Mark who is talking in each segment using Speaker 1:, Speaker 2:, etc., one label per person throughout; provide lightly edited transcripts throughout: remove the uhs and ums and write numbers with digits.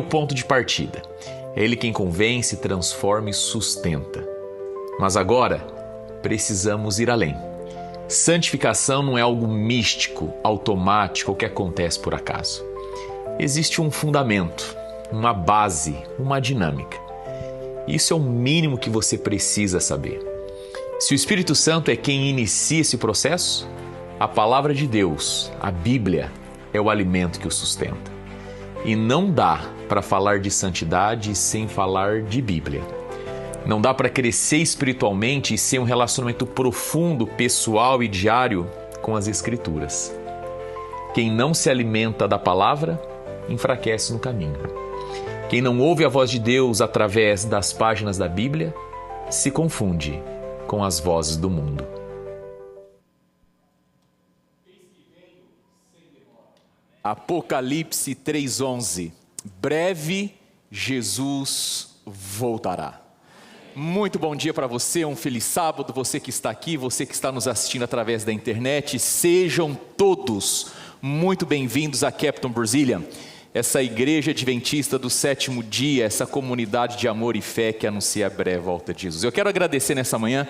Speaker 1: o ponto de partida. É Ele quem convence, transforma e sustenta. Mas agora, precisamos ir além. Santificação não é algo místico, automático ou que acontece por acaso. Existe um fundamento, uma base, uma dinâmica. Isso é o mínimo que você precisa saber. Se o Espírito Santo é quem inicia esse processo, a palavra de Deus, a Bíblia, é o alimento que o sustenta. E não dá para falar de santidade sem falar de Bíblia. Não dá para crescer espiritualmente sem um relacionamento profundo, pessoal e diário com as Escrituras. Quem não se alimenta da palavra, enfraquece no caminho. Quem não ouve a voz de Deus através das páginas da Bíblia, se confunde com as vozes do mundo.
Speaker 2: Apocalipse 3:11. Breve Jesus voltará. Muito bom dia para você, um feliz sábado, você que está aqui, você que está nos assistindo através da internet. Sejam todos muito bem-vindos a Captain Brazilian, essa igreja adventista do sétimo dia, essa comunidade de amor e fé que anuncia a breve volta de Jesus. Eu quero agradecer nessa manhã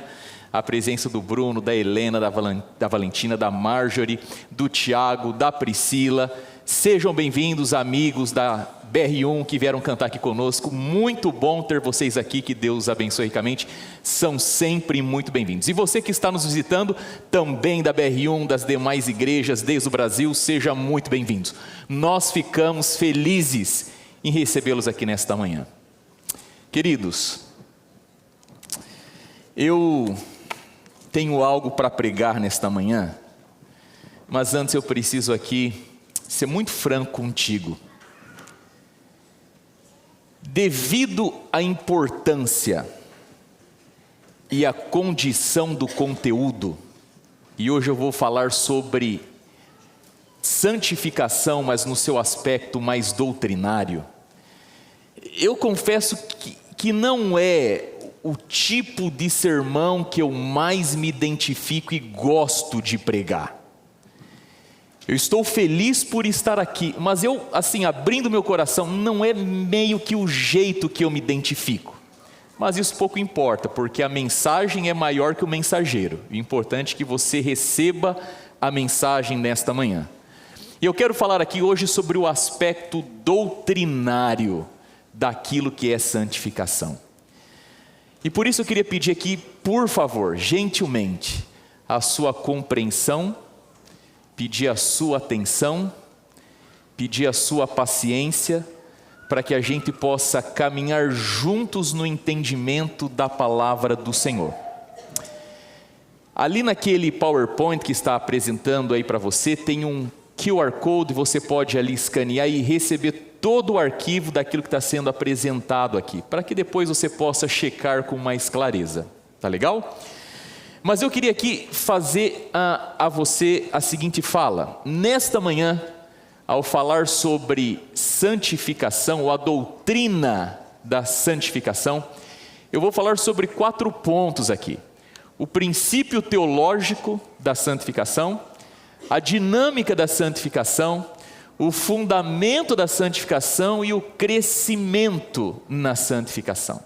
Speaker 2: a presença do Bruno, da Helena, da Valentina, da Marjorie, do Tiago, da Priscila. Sejam bem-vindos, amigos da BR1 que vieram cantar aqui conosco. Muito bom ter vocês aqui, que Deus abençoe ricamente. São sempre muito bem-vindos. E você que está nos visitando, também da BR1, das demais igrejas desde o Brasil, seja muito bem-vindos. Nós ficamos felizes em recebê-los aqui nesta manhã. Queridos, eu tenho algo para pregar nesta manhã, mas antes eu preciso aqui ser muito franco contigo. Devido à importância e à condição do conteúdo, e hoje eu vou falar sobre santificação, mas no seu aspecto mais doutrinário, eu confesso que não é o tipo de sermão que eu mais me identifico e gosto de pregar. Eu estou feliz por estar aqui, mas eu, assim, abrindo meu coração, não é meio que o jeito que eu me identifico. Mas isso pouco importa, porque a mensagem é maior que o mensageiro. O importante é que você receba a mensagem nesta manhã. E eu quero falar aqui hoje sobre o aspecto doutrinário daquilo que é santificação. E por isso eu queria pedir aqui, por favor, gentilmente, a sua compreensão, pedir a sua atenção, pedir a sua paciência, para que a gente possa caminhar juntos no entendimento da palavra do Senhor. Ali naquele PowerPoint que está apresentando aí para você, tem um QR Code, você pode ali escanear e receber todo o arquivo daquilo que está sendo apresentado aqui, para que depois você possa checar com mais clareza. Tá legal? Mas eu queria aqui fazer a você a seguinte fala. Nesta manhã, ao falar sobre santificação, ou a doutrina da santificação, eu vou falar sobre 4 pontos aqui. O princípio teológico da santificação, a dinâmica da santificação, o fundamento da santificação e o crescimento na santificação.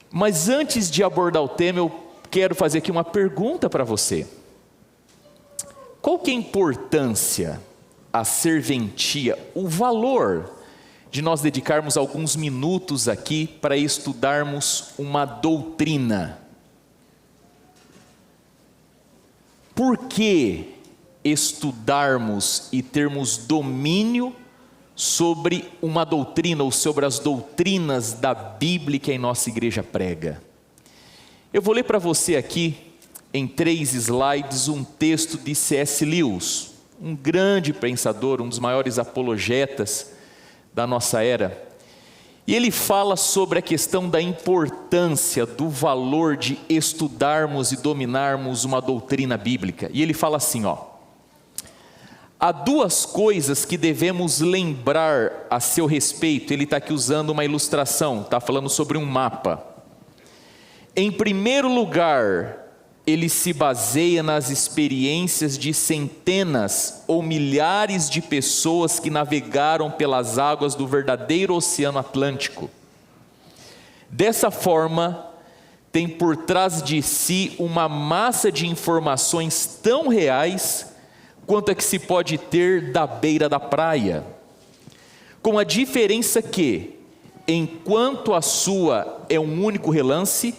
Speaker 2: Mas antes de abordar o tema, eu quero fazer aqui uma pergunta para você. Qual que é a importância, a serventia, o valor de nós dedicarmos alguns minutos aqui para estudarmos uma doutrina? Por que estudarmos e termos domínio sobre uma doutrina ou sobre as doutrinas da Bíblia que a nossa igreja prega? Eu vou ler para você aqui, em 3 slides, um texto de C.S. Lewis, um grande pensador, um dos maiores apologetas da nossa era. E ele fala sobre a questão da importância, do valor de estudarmos e dominarmos uma doutrina bíblica. E ele fala assim, há 2 coisas que devemos lembrar a seu respeito. Ele está aqui usando uma ilustração, está falando sobre um mapa. Em primeiro lugar, ele se baseia nas experiências de centenas ou milhares de pessoas que navegaram pelas águas do verdadeiro Oceano Atlântico. Dessa forma, tem por trás de si uma massa de informações tão reais quanto a que se pode ter da beira da praia, com a diferença que, enquanto a sua é um único relance,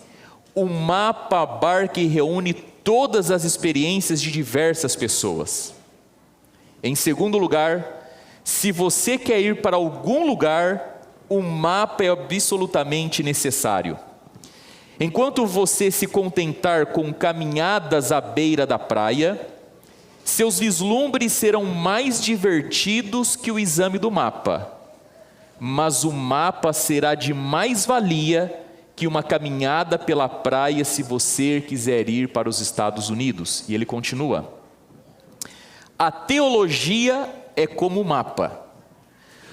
Speaker 2: o mapa abarca e reúne todas as experiências de diversas pessoas. Em segundo lugar, se você quer ir para algum lugar, o mapa é absolutamente necessário. Enquanto você se contentar com caminhadas à beira da praia, seus vislumbres serão mais divertidos que o exame do mapa, mas o mapa será de mais valia que uma caminhada pela praia se você quiser ir para os Estados Unidos. E ele continua: a teologia é como o mapa.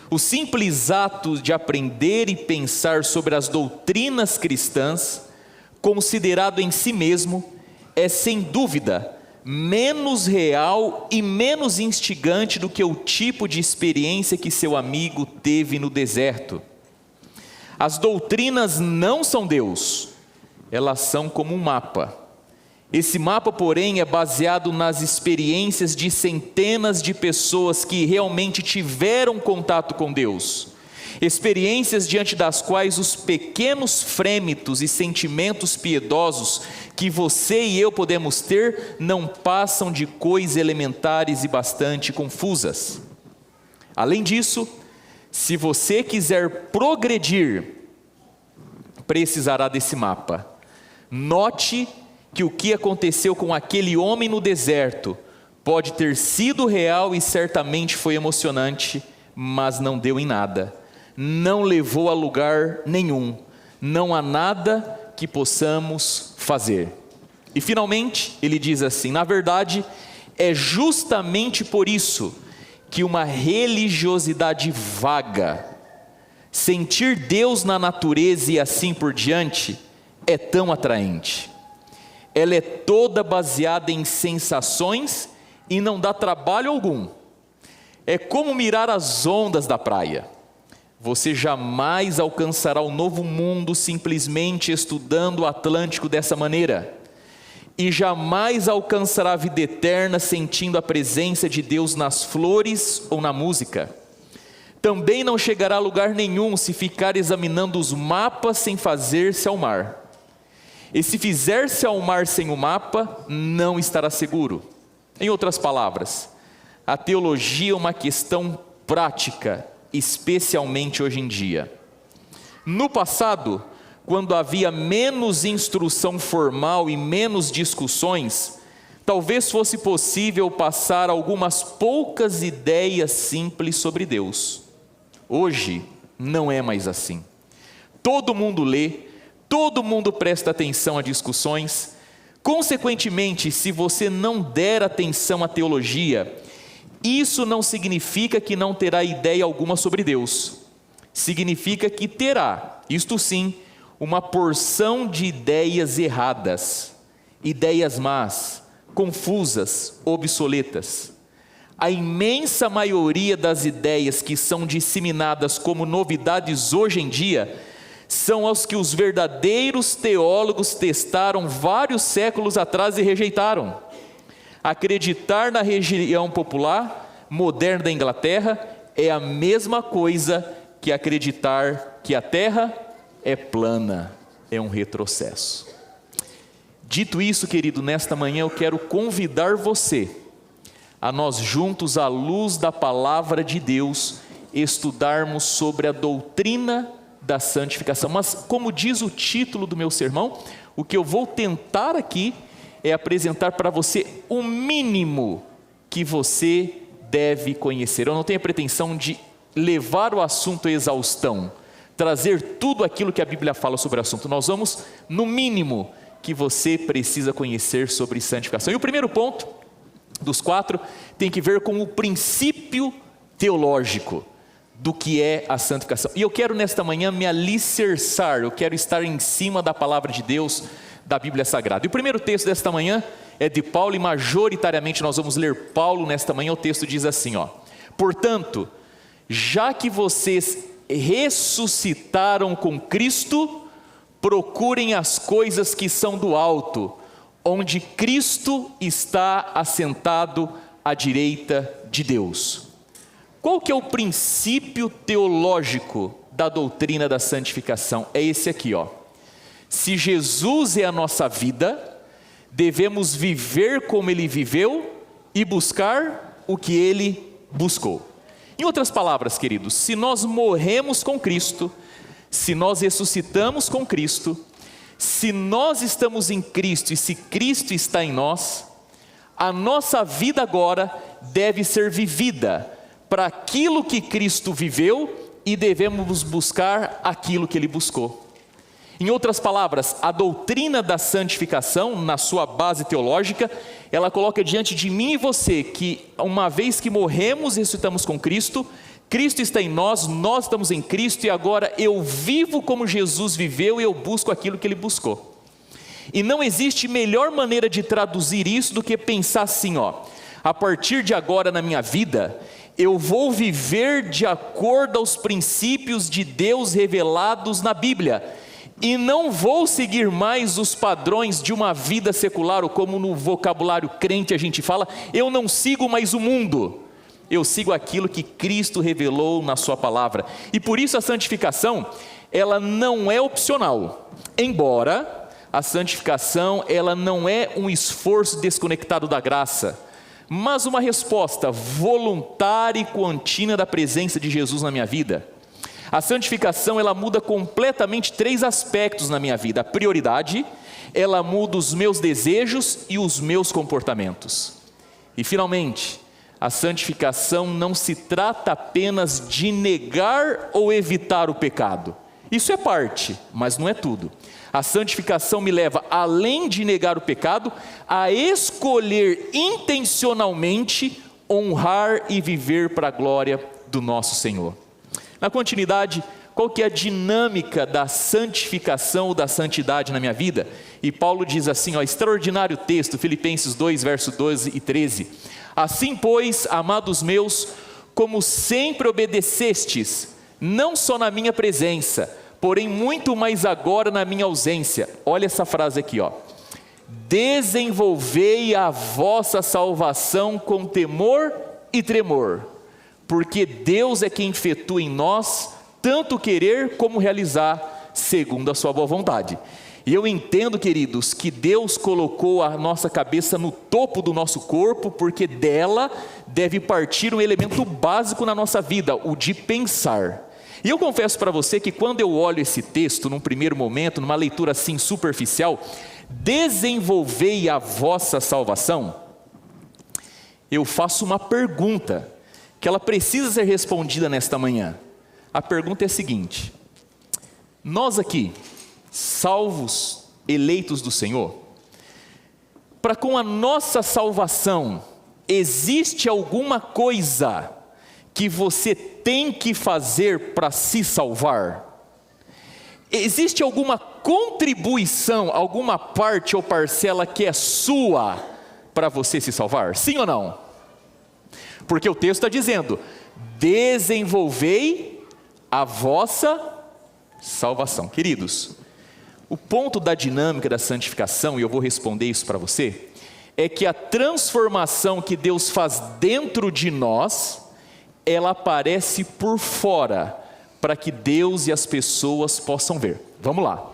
Speaker 2: O simples ato de aprender e pensar sobre as doutrinas cristãs, considerado em si mesmo, é sem dúvida menos real e menos instigante do que o tipo de experiência que seu amigo teve no deserto. As doutrinas não são Deus, elas são como um mapa. Esse mapa, porém, é baseado nas experiências de centenas de pessoas que realmente tiveram contato com Deus. Experiências diante das quais os pequenos frêmitos e sentimentos piedosos que você e eu podemos ter não passam de coisas elementares e bastante confusas. Além disso, se você quiser progredir, precisará desse mapa. Note que o que aconteceu com aquele homem no deserto pode ter sido real e certamente foi emocionante, mas não deu em nada. Não levou a lugar nenhum. Não há nada que possamos fazer. E finalmente, ele diz assim: na verdade, é justamente por isso que uma religiosidade vaga, sentir Deus na natureza e assim por diante, é tão atraente. Ela é toda baseada em sensações e não dá trabalho algum. É como mirar as ondas da praia. Você jamais alcançará o novo mundo simplesmente estudando o Atlântico dessa maneira. E jamais alcançará a vida eterna sentindo a presença de Deus nas flores ou na música. Também não chegará a lugar nenhum se ficar examinando os mapas sem fazer-se ao mar. E se fizer-se ao mar sem o mapa, não estará seguro. Em outras palavras, a teologia é uma questão prática, especialmente hoje em dia. No passado, quando havia menos instrução formal e menos discussões, talvez fosse possível passar algumas poucas ideias simples sobre Deus. Hoje, não é mais assim. Todo mundo lê, todo mundo presta atenção a discussões. Consequentemente, se você não der atenção à teologia, isso não significa que não terá ideia alguma sobre Deus. Significa que terá, isto sim, uma porção de ideias erradas, ideias más, confusas, obsoletas. A imensa maioria das ideias que são disseminadas como novidades hoje em dia são as que os verdadeiros teólogos testaram vários séculos atrás e rejeitaram. Acreditar na religião popular moderna da Inglaterra é a mesma coisa que acreditar que a Terra é plana, é um retrocesso. Dito isso, querido, nesta manhã eu quero convidar você a nós juntos, à luz da palavra de Deus, estudarmos sobre a doutrina da santificação. Mas, como diz o título do meu sermão, o que eu vou tentar aqui é apresentar para você o mínimo que você deve conhecer. Eu não tenho a pretensão de levar o assunto à exaustão, trazer tudo aquilo que a Bíblia fala sobre o assunto. Nós vamos no mínimo que você precisa conhecer sobre santificação. E o primeiro ponto dos 4 tem que ver com o princípio teológico do que é a santificação. E eu quero nesta manhã me alicerçar, eu quero estar em cima da palavra de Deus, da Bíblia Sagrada. E o primeiro texto desta manhã é de Paulo, e majoritariamente nós vamos ler Paulo nesta manhã. O texto diz assim, portanto, já que vocês ressuscitaram com Cristo, procurem as coisas que são do alto, onde Cristo está assentado à direita de Deus. Qual que é o princípio teológico da doutrina da santificação? É esse aqui, Se Jesus é a nossa vida, devemos viver como Ele viveu e buscar o que Ele buscou. Em outras palavras, queridos, se nós morremos com Cristo, se nós ressuscitamos com Cristo, se nós estamos em Cristo e se Cristo está em nós, a nossa vida agora deve ser vivida para aquilo que Cristo viveu e devemos buscar aquilo que Ele buscou. Em outras palavras, a doutrina da santificação, na sua base teológica, ela coloca diante de mim e você que uma vez que morremos e ressuscitamos com Cristo, Cristo está em nós, nós estamos em Cristo e agora eu vivo como Jesus viveu e eu busco aquilo que Ele buscou. E não existe melhor maneira de traduzir isso do que pensar assim, a partir de agora na minha vida, eu vou viver de acordo aos princípios de Deus revelados na Bíblia, e não vou seguir mais os padrões de uma vida secular, ou como no vocabulário crente a gente fala, eu não sigo mais o mundo, eu sigo aquilo que Cristo revelou na sua palavra. E por isso a santificação, ela não é opcional, embora a santificação, ela não é um esforço desconectado da graça, mas uma resposta voluntária e contínua da presença de Jesus na minha vida. A santificação, ela muda completamente 3 aspectos na minha vida. A prioridade, ela muda os meus desejos e os meus comportamentos. E finalmente, a santificação não se trata apenas de negar ou evitar o pecado. Isso é parte, mas não é tudo. A santificação me leva, além de negar o pecado, a escolher intencionalmente honrar e viver para a glória do nosso Senhor. Na continuidade, qual que é a dinâmica da santificação ou da santidade na minha vida? E Paulo diz assim, extraordinário texto, Filipenses 2, verso 12 e 13. Assim, pois, amados meus, como sempre obedecestes, não só na minha presença, porém muito mais agora na minha ausência. Olha essa frase aqui, desenvolvei a vossa salvação com temor e tremor, porque Deus é quem efetua em nós tanto querer como realizar segundo a sua boa vontade. E eu entendo, queridos, que Deus colocou a nossa cabeça no topo do nosso corpo, porque dela deve partir um elemento básico na nossa vida, o de pensar. E eu confesso para você que quando eu olho esse texto, num primeiro momento, numa leitura assim superficial, desenvolvei a vossa salvação, eu faço uma pergunta, que ela precisa ser respondida nesta manhã. A pergunta é a seguinte: nós aqui, salvos, eleitos do Senhor, para com a nossa salvação, existe alguma coisa que você tem que fazer para se salvar? Existe alguma contribuição, alguma parte ou parcela que é sua para você se salvar? Sim ou não? Porque o texto está dizendo, desenvolvei a vossa salvação. Queridos, o ponto da dinâmica da santificação, e eu vou responder isso para você, é que a transformação que Deus faz dentro de nós, ela aparece por fora, para que Deus e as pessoas possam ver. Vamos lá.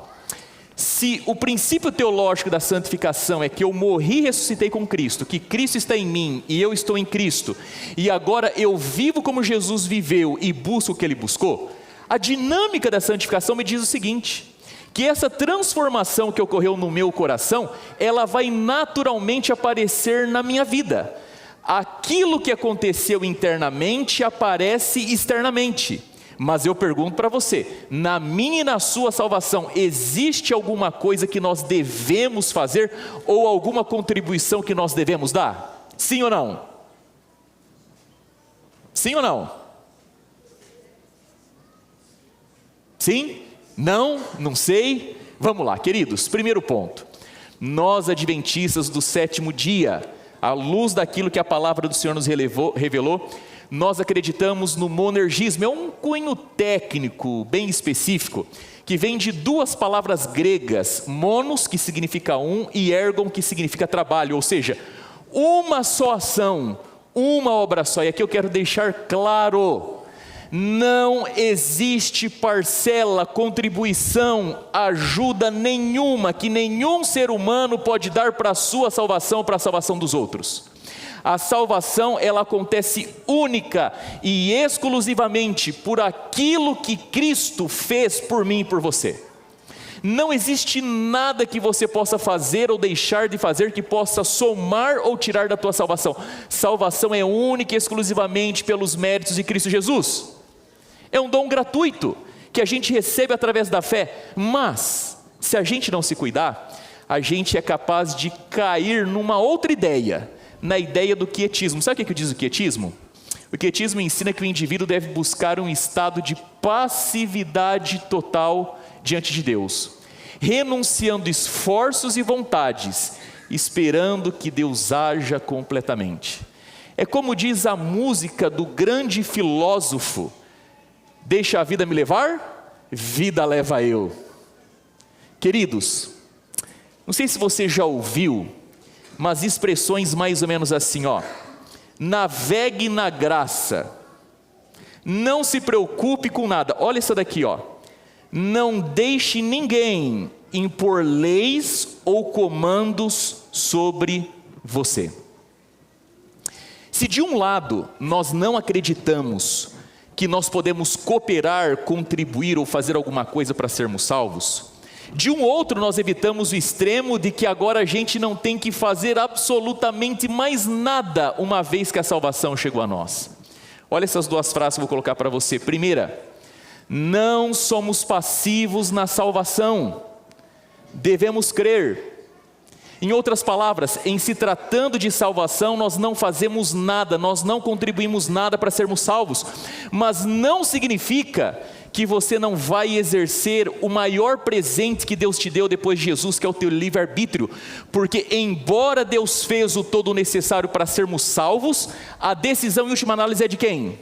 Speaker 2: Se o princípio teológico da santificação é que eu morri e ressuscitei com Cristo, que Cristo está em mim e eu estou em Cristo, e agora eu vivo como Jesus viveu e busco o que Ele buscou, a dinâmica da santificação me diz o seguinte, que essa transformação que ocorreu no meu coração, ela vai naturalmente aparecer na minha vida. Aquilo que aconteceu internamente aparece externamente. Mas eu pergunto para você, na minha e na sua salvação, existe alguma coisa que nós devemos fazer ou alguma contribuição que nós devemos dar? Sim ou não? Sim ou não? Sim? Não? Não sei? Vamos lá, queridos. Primeiro ponto. Nós, adventistas do sétimo dia, à luz daquilo que a palavra do Senhor nos revelou, nós acreditamos no monergismo. É um cunho técnico bem específico, que vem de duas palavras gregas, monos, que significa um, e ergon, que significa trabalho, ou seja, uma só ação, uma obra só. E aqui eu quero deixar claro: não existe parcela, contribuição, ajuda nenhuma que nenhum ser humano pode dar para a sua salvação, para a salvação dos outros. A salvação, ela acontece única e exclusivamente por aquilo que Cristo fez por mim e por você. Não existe nada que você possa fazer ou deixar de fazer que possa somar ou tirar da tua salvação. Salvação é única e exclusivamente pelos méritos de Cristo Jesus. É um dom gratuito que a gente recebe através da fé, mas se a gente não se cuidar, a gente é capaz de cair numa outra ideia, na ideia do quietismo. Sabe o que diz o quietismo? O quietismo ensina que o indivíduo deve buscar um estado de passividade total diante de Deus, renunciando esforços e vontades, esperando que Deus haja completamente. É como diz a música do grande filósofo: deixa a vida me levar, vida leva eu. Queridos, não sei se você já ouviu, mas expressões mais ou menos assim, navegue na graça, não se preocupe com nada. Olha isso daqui, não deixe ninguém impor leis ou comandos sobre você. Se de um lado nós não acreditamos que nós podemos cooperar, contribuir ou fazer alguma coisa para sermos salvos, de um outro nós evitamos o extremo de que agora a gente não tem que fazer absolutamente mais nada, uma vez que a salvação chegou a nós. Olha essas duas frases que eu vou colocar para você. Primeira: não somos passivos na salvação, devemos crer. Em outras palavras, em se tratando de salvação, nós não fazemos nada, nós não contribuímos nada para sermos salvos, mas não significa que você não vai exercer o maior presente que Deus te deu depois de Jesus, que é o teu livre-arbítrio, porque embora Deus fez o todo necessário para sermos salvos, a decisão em última análise é de quem?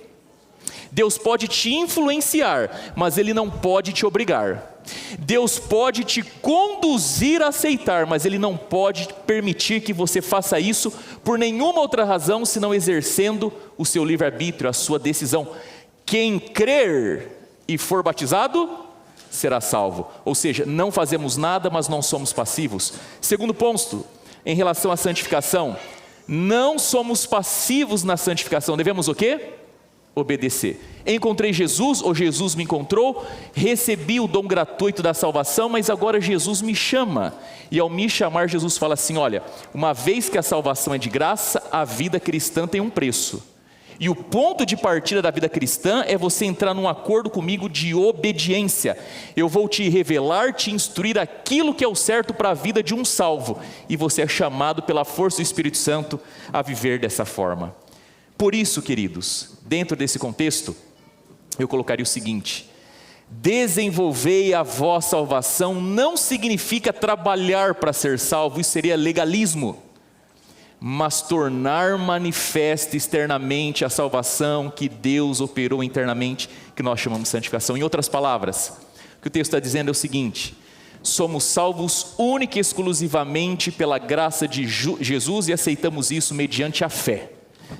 Speaker 2: Deus pode te influenciar, mas Ele não pode te obrigar. Deus pode te conduzir a aceitar, mas Ele não pode permitir que você faça isso por nenhuma outra razão, senão exercendo o seu livre-arbítrio, a sua decisão. Quem crer e for batizado, será salvo. Ou seja, não fazemos nada, mas não somos passivos. Segundo ponto, em relação à santificação, não somos passivos na santificação. Devemos o quê? Obedecer. Encontrei Jesus, ou Jesus me encontrou, recebi o dom gratuito da salvação, mas agora Jesus me chama. E ao me chamar, Jesus fala assim: olha, uma vez que a salvação é de graça, a vida cristã tem um preço. E o ponto de partida da vida cristã é você entrar num acordo comigo de obediência. Eu vou te revelar, te instruir aquilo que é o certo para a vida de um salvo. E você é chamado pela força do Espírito Santo a viver dessa forma. Por isso, queridos, dentro desse contexto, eu colocaria o seguinte: desenvolvei a vossa salvação não significa trabalhar para ser salvo, isso seria legalismo. Mas tornar manifesta externamente a salvação que Deus operou internamente, que nós chamamos de santificação. Em outras palavras, o que o texto está dizendo é o seguinte: somos salvos única e exclusivamente pela graça de Jesus e aceitamos isso mediante a fé.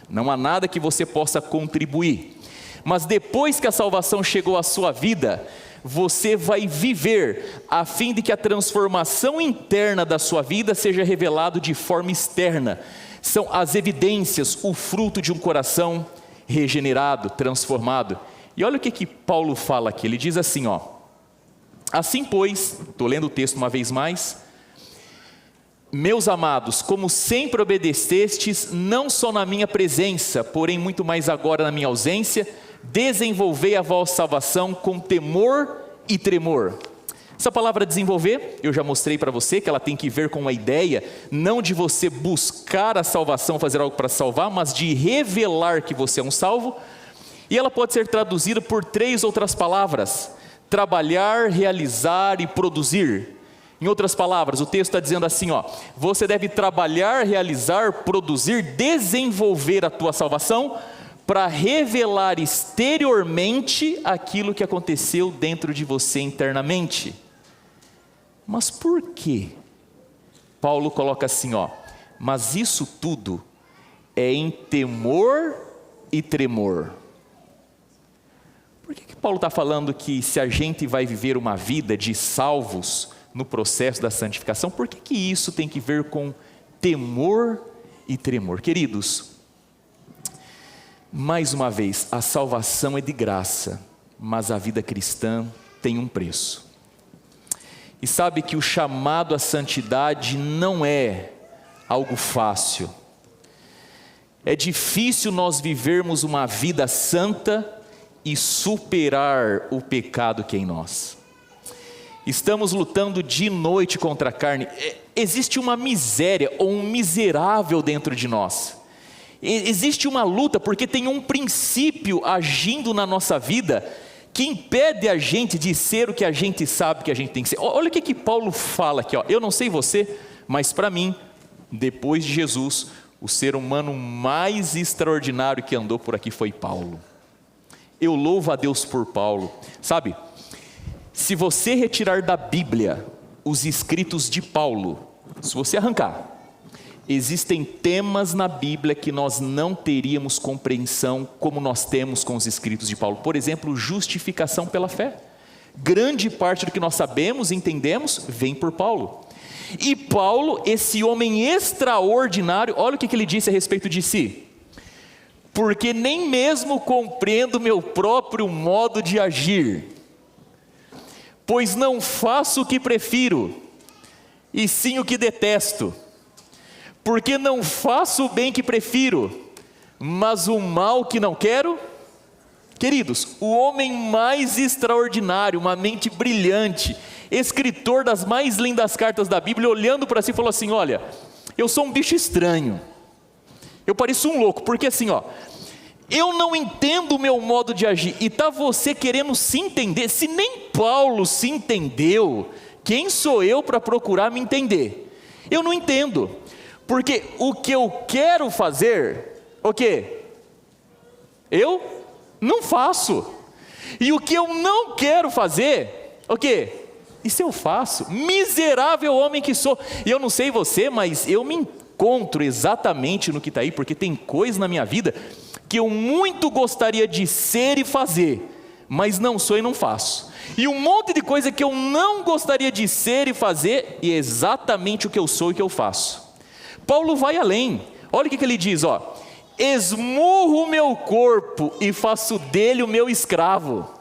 Speaker 2: Não há nada que você possa contribuir. Mas depois que a salvação chegou à sua vida, você vai viver a fim de que a transformação interna da sua vida seja revelado de forma externa. São as evidências, o fruto de um coração regenerado, transformado. E olha o que Paulo fala aqui, ele diz assim, assim pois, estou lendo o texto uma vez mais: meus amados, como sempre obedecestes, não só na minha presença, porém muito mais agora na minha ausência, desenvolvei a vossa salvação com temor e tremor. Essa palavra desenvolver, eu já mostrei para você que ela tem que ver com a ideia, não de você buscar a salvação, fazer algo para salvar, mas de revelar que você é um salvo. E ela pode ser traduzida por 3 outras palavras: trabalhar, realizar e produzir. Em outras palavras, o texto está dizendo assim, ó, você deve trabalhar, realizar, produzir, desenvolver a tua salvação para revelar exteriormente aquilo que aconteceu dentro de você internamente. Mas por quê? Paulo coloca assim, ó, mas isso tudo é em temor e tremor. Por que Paulo está falando que se a gente vai viver uma vida de salvos no processo da santificação, por que isso tem que ver com temor e tremor? Queridos, mais uma vez, a salvação é de graça, mas a vida cristã tem um preço. E sabe que o chamado à santidade não é algo fácil. É difícil nós vivermos uma vida santa e superar o pecado que é em nós. Estamos lutando de noite contra a carne. Existe uma miséria ou um miserável dentro de nós. Existe uma luta porque tem um princípio agindo na nossa vida que impede a gente de ser o que a gente sabe que a gente tem que ser. Olha o que Paulo fala aqui, ó. Eu não sei você, mas para mim, depois de Jesus, o ser humano mais extraordinário que andou por aqui foi Paulo. Eu louvo a Deus por Paulo. Sabe, se você retirar da Bíblia os escritos de Paulo, se você arrancar, existem temas na Bíblia que nós não teríamos compreensão como nós temos com os escritos de Paulo. Por exemplo, justificação pela fé. Grande parte do que nós sabemos e entendemos vem por Paulo. E Paulo, esse homem extraordinário, olha o que ele disse a respeito de si. Porque nem mesmo compreendo meu próprio modo de agir, pois não faço o que prefiro, e sim o que detesto. Porque não faço o bem que prefiro, mas o mal que não quero. Queridos, o homem mais extraordinário, uma mente brilhante, escritor das mais lindas cartas da Bíblia, olhando para si, falou assim: olha, eu sou um bicho estranho, eu pareço um louco, porque assim, ó, eu não entendo o meu modo de agir, e está você querendo se entender. Se nem Paulo se entendeu, quem sou eu para procurar me entender? Eu não entendo, porque o que eu quero fazer, o quê? Eu não faço, e o que eu não quero fazer, o quê? Isso eu faço. Miserável homem que sou. E eu não sei você, mas eu me encontro exatamente no que está aí, porque tem coisa na minha vida que eu muito gostaria de ser e fazer, mas não sou e não faço. E um monte de coisa que eu não gostaria de ser e fazer, e é exatamente o que eu sou e que eu faço. Paulo vai além. Olha o que ele diz, ó: esmurro o meu corpo e faço dele o meu escravo.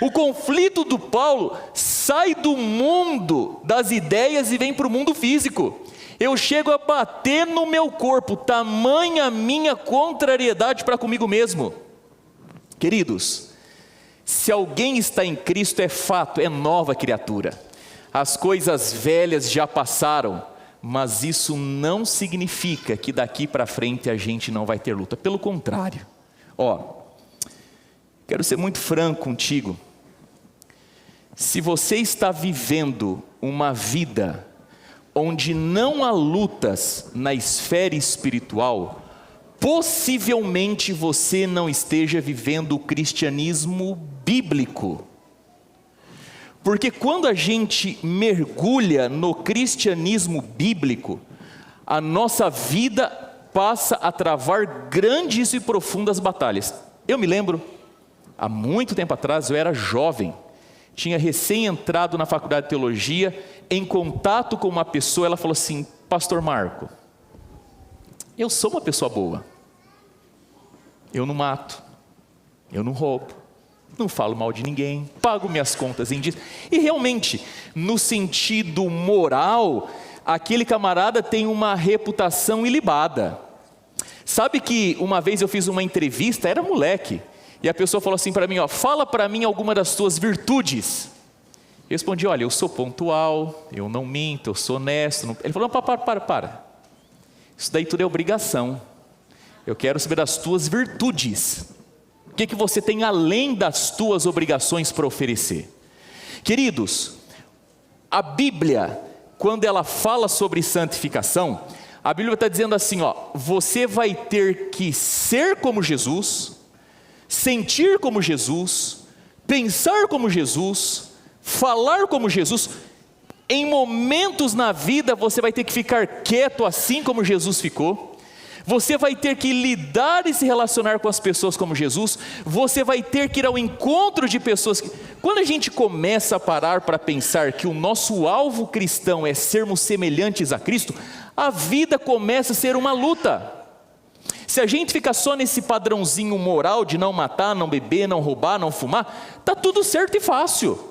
Speaker 2: O conflito do Paulo sai do mundo das ideias e vem para o mundo físico. Eu chego a bater no meu corpo, tamanha minha contrariedade para comigo mesmo. Queridos, se alguém está em Cristo, é fato, é nova criatura. As coisas velhas já passaram, mas isso não significa que daqui para frente a gente não vai ter luta. Pelo contrário, ó, quero ser muito franco contigo. Se você está vivendo uma vida onde não há lutas na esfera espiritual, possivelmente você não esteja vivendo o cristianismo bíblico. Porque quando a gente mergulha no cristianismo bíblico, a nossa vida passa a travar grandes e profundas batalhas. Eu me lembro, há muito tempo atrás, eu era jovem, tinha recém entrado na faculdade de teologia, em contato com uma pessoa. Ela falou assim: pastor Marco, eu sou uma pessoa boa, eu não mato, eu não roubo, não falo mal de ninguém, pago minhas contas em dia. E realmente, no sentido moral, aquele camarada tem uma reputação ilibada. Sabe que uma vez eu fiz uma entrevista, era moleque, e a pessoa falou assim para mim, ó: fala para mim alguma das tuas virtudes. Eu respondi: olha, eu sou pontual, eu não minto, eu sou honesto. Não... Ele falou: não, para. Isso daí tudo é obrigação. Eu quero saber das tuas virtudes. O que você tem além das tuas obrigações para oferecer? Queridos, A Bíblia, quando ela fala sobre santificação, a Bíblia está dizendo assim, ó, você vai ter que ser como Jesus, sentir como Jesus, pensar como Jesus, falar como Jesus. Em momentos na vida você vai ter que ficar quieto assim como Jesus ficou. Você vai ter que lidar e se relacionar com as pessoas como Jesus. Você vai ter que ir ao encontro de pessoas. Quando a gente começa a parar para pensar que o nosso alvo cristão é sermos semelhantes a Cristo, a vida começa a ser uma luta. Se a gente fica só nesse padrãozinho moral de não matar, não beber, não roubar, não fumar, está tudo certo e fácil.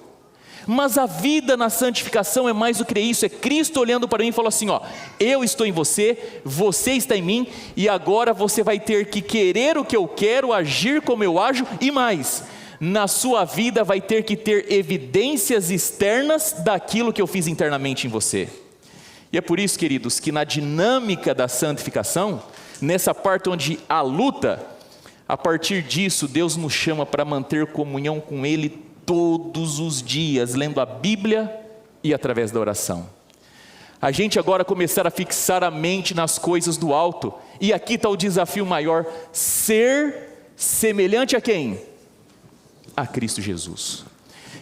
Speaker 2: Mas a vida na santificação é mais do que isso, é Cristo olhando para mim e falou assim, ó, eu estou em você, você está em mim, e agora você vai ter que querer o que eu quero, agir como eu ajo, e mais, na sua vida vai ter que ter evidências externas daquilo que eu fiz internamente em você. E é por isso, queridos, que na dinâmica da santificação, nessa parte onde há luta, a partir disso Deus nos chama para manter comunhão com Ele todos os dias, lendo a Bíblia e através da oração. A gente agora começar a fixar a mente nas coisas do alto, e aqui está o desafio maior, ser semelhante a quem? A Cristo Jesus.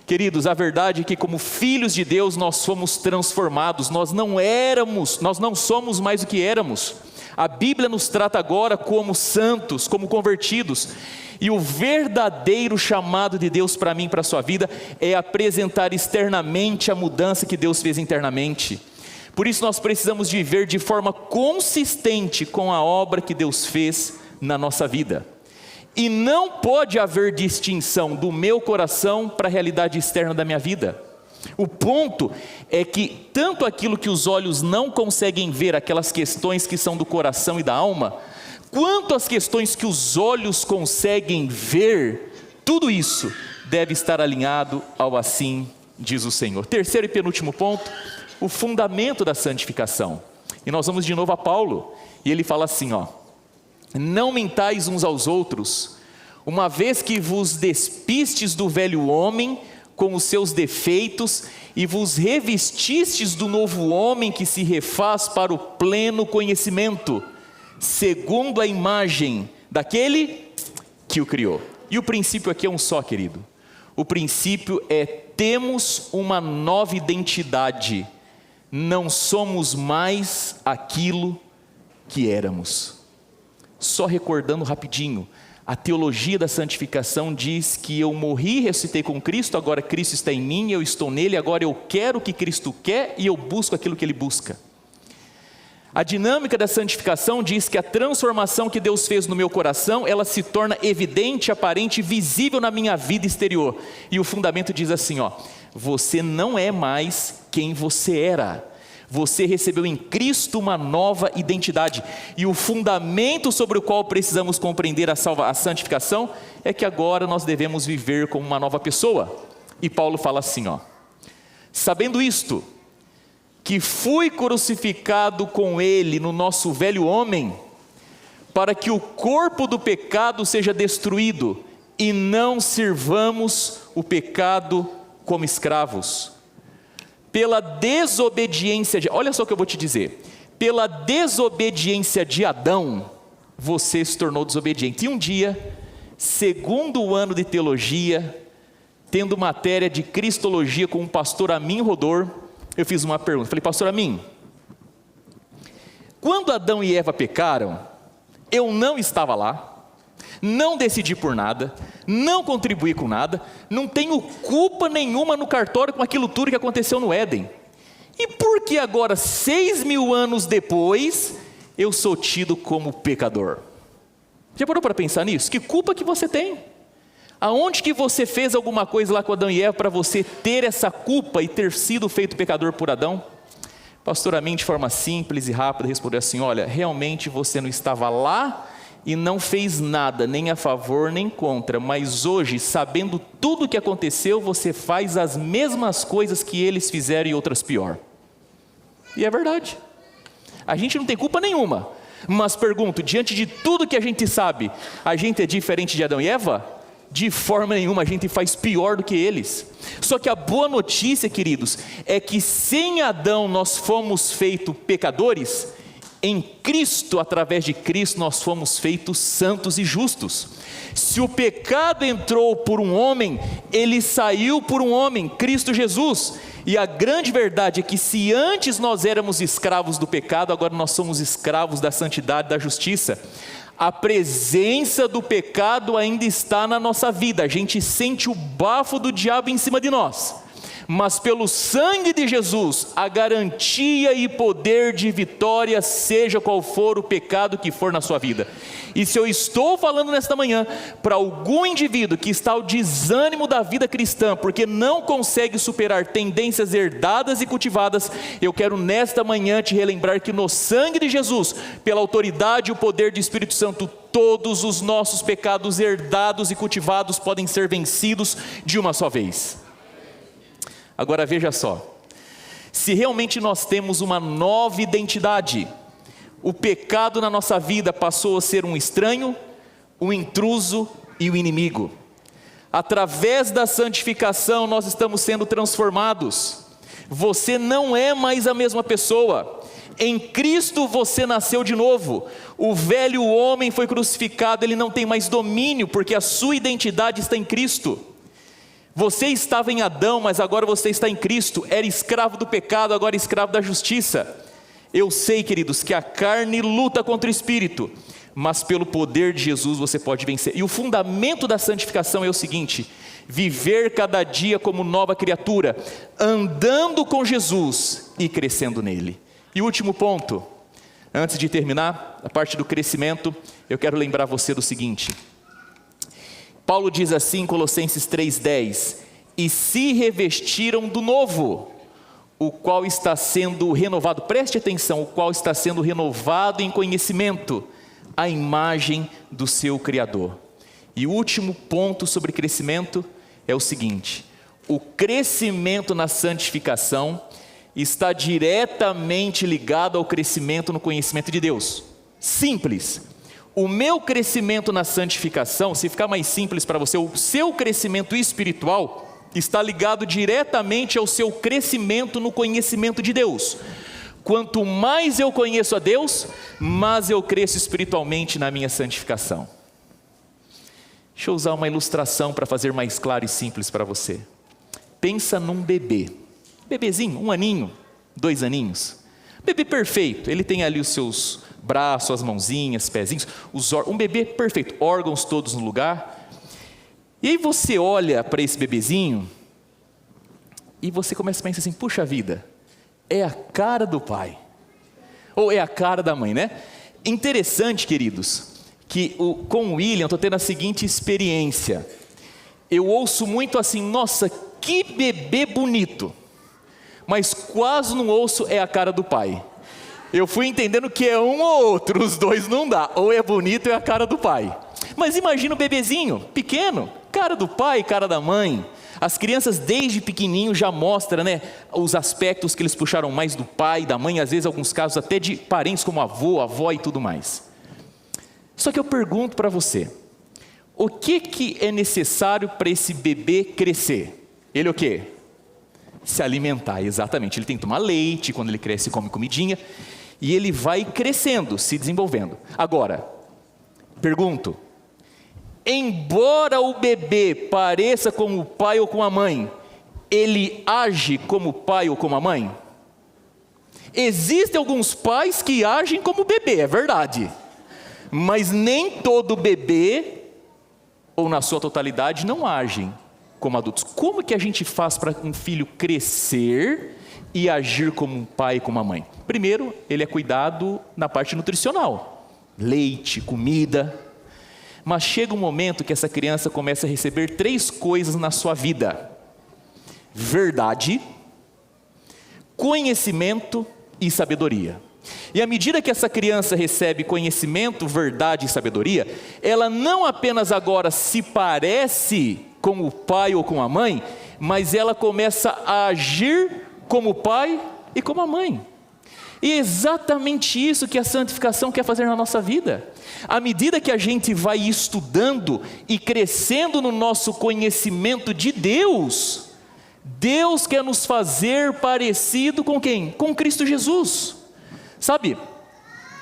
Speaker 2: Queridos, a verdade é que como filhos de Deus nós fomos transformados, nós não somos mais o que éramos. A Bíblia nos trata agora como santos, como convertidos, e o verdadeiro chamado de Deus para mim e para a sua vida é apresentar externamente a mudança que Deus fez internamente. Por isso nós precisamos viver de forma consistente com a obra que Deus fez na nossa vida. E não pode haver distinção do meu coração para a realidade externa da minha vida. O ponto é que tanto aquilo que os olhos não conseguem ver, aquelas questões que são do coração e da alma, quanto as questões que os olhos conseguem ver, tudo isso deve estar alinhado ao assim diz o Senhor. Terceiro e penúltimo ponto, o fundamento da santificação. E nós vamos de novo a Paulo, e ele fala assim, ó, não mentais uns aos outros, uma vez que vos despistes do velho homem com os seus defeitos e vos revestistes do novo homem que se refaz para o pleno conhecimento, segundo a imagem daquele que o criou. E o princípio aqui é um só, querido. O princípio é: temos uma nova identidade, não somos mais aquilo que éramos. Só recordando rapidinho, a teologia da santificação diz que eu morri e ressuscitei com Cristo, agora Cristo está em mim, eu estou nele, agora eu quero o que Cristo quer e eu busco aquilo que Ele busca. A dinâmica da santificação diz que a transformação que Deus fez no meu coração, ela se torna evidente, aparente, visível na minha vida exterior. E o fundamento diz assim, ó, você não é mais quem você era. Você recebeu em Cristo uma nova identidade. E o fundamento sobre o qual precisamos compreender a santificação é que agora nós devemos viver como uma nova pessoa. E Paulo fala assim, ó, sabendo isto, que fui crucificado com Ele no nosso velho homem, para que o corpo do pecado seja destruído, e não sirvamos o pecado como escravos. Pela desobediência olha só o que eu vou te dizer, pela desobediência de Adão, você se tornou desobediente. E um dia, segundo ano de teologia, tendo matéria de cristologia com o pastor Amin Rodor, eu fiz uma pergunta, falei, pastor Amin, quando Adão e Eva pecaram, eu não estava lá, não decidi por nada, não contribuí com nada, não tenho culpa nenhuma no cartório com aquilo tudo que aconteceu no Éden. E por que agora, 6.000 anos depois, eu sou tido como pecador? Já parou para pensar nisso? Que culpa que você tem? Aonde que você fez alguma coisa lá com Adão e Eva para você ter essa culpa e ter sido feito pecador por Adão? Pastor Amin, de forma simples e rápida, respondeu assim, olha, realmente você não estava lá e não fez nada, nem a favor nem contra, mas hoje, sabendo tudo o que aconteceu, você faz as mesmas coisas que eles fizeram e outras pior. E é verdade, a gente não tem culpa nenhuma, mas pergunto, diante de tudo que a gente sabe, a gente é diferente de Adão e Eva? De forma nenhuma, a gente faz pior do que eles. Só que a boa notícia, queridos, é que sem Adão nós fomos feitos pecadores, em Cristo, através de Cristo, nós fomos feitos santos e justos. Se o pecado entrou por um homem, ele saiu por um homem, Cristo Jesus. E a grande verdade é que se antes nós éramos escravos do pecado, agora nós somos escravos da santidade, da justiça. A presença do pecado ainda está na nossa vida, a gente sente o bafo do diabo em cima de nós. Mas pelo sangue de Jesus, a garantia e poder de vitória, seja qual for o pecado que for na sua vida. E se eu estou falando nesta manhã, para algum indivíduo que está ao desânimo da vida cristã, porque não consegue superar tendências herdadas e cultivadas, eu quero nesta manhã te relembrar que no sangue de Jesus, pela autoridade e o poder do Espírito Santo, todos os nossos pecados herdados e cultivados podem ser vencidos de uma só vez. Agora veja só, se realmente nós temos uma nova identidade, o pecado na nossa vida passou a ser um estranho, um intruso e um inimigo. Através da santificação nós estamos sendo transformados. Você não é mais a mesma pessoa. Em Cristo você nasceu de novo. O velho homem foi crucificado, ele não tem mais domínio, porque a sua identidade está em Cristo. Você estava em Adão, mas agora você está em Cristo. Era escravo do pecado, agora é escravo da justiça. Eu sei, queridos, que a carne luta contra o Espírito, mas pelo poder de Jesus você pode vencer. E o fundamento da santificação é o seguinte: viver cada dia como nova criatura, andando com Jesus e crescendo nele. E o último ponto, antes de terminar a parte do crescimento, eu quero lembrar você do seguinte. Paulo diz assim em Colossenses 3,10: e se revestiram do novo, o qual está sendo renovado, preste atenção, o qual está sendo renovado em conhecimento, a imagem do seu Criador. E o último ponto sobre crescimento é o seguinte: o crescimento na santificação está diretamente ligado ao crescimento no conhecimento de Deus. Simples. O meu crescimento na santificação, se ficar mais simples para você, o seu crescimento espiritual está ligado diretamente ao seu crescimento no conhecimento de Deus. Quanto mais eu conheço a Deus, mais eu cresço espiritualmente na minha santificação. Deixa eu usar uma ilustração para fazer mais claro e simples para você. Pensa num bebê, bebezinho, 1 aninho, 2 aninhos, bebê perfeito, ele tem ali os seus braços, as mãozinhas, pezinhos, um bebê perfeito, órgãos todos no lugar. E aí você olha para esse bebezinho e você começa a pensar assim: puxa vida, é a cara do pai, ou é a cara da mãe, né? Interessante, queridos, que com o William eu estou tendo a seguinte experiência. Eu ouço muito assim: nossa, que bebê bonito, mas quase não ouço é a cara do pai. Eu fui entendendo que é um ou outro, os dois não dá, ou é bonito ou é a cara do pai. Mas imagina o bebezinho, pequeno, cara do pai, cara da mãe. As crianças desde pequenininho já mostram, né, os aspectos que eles puxaram mais do pai, da mãe, às vezes alguns casos até de parentes como avô, avó e tudo mais. Só que eu pergunto para você, o que é necessário para esse bebê crescer? Ele o quê? Se alimentar, exatamente. Ele tem que tomar leite, quando ele cresce come comidinha, e ele vai crescendo, se desenvolvendo. Agora, pergunto, embora o bebê pareça com o pai ou com a mãe, ele age como o pai ou como a mãe? Existem alguns pais que agem como o bebê, é verdade, mas nem todo bebê, ou na sua totalidade, não agem como adultos. Como que a gente faz para um filho crescer e agir como um pai e como uma mãe? Primeiro, ele é cuidado na parte nutricional, leite, comida. Mas chega um momento que essa criança começa a receber 3 coisas na sua vida: verdade, conhecimento e sabedoria. E à medida que essa criança recebe conhecimento, verdade e sabedoria, ela não apenas agora se parece com o pai ou com a mãe, mas ela começa a agir como o pai e como a mãe. E é exatamente isso que a santificação quer fazer na nossa vida. À medida que a gente vai estudando e crescendo no nosso conhecimento de Deus, Deus quer nos fazer parecido com quem? Com Cristo Jesus. Sabe,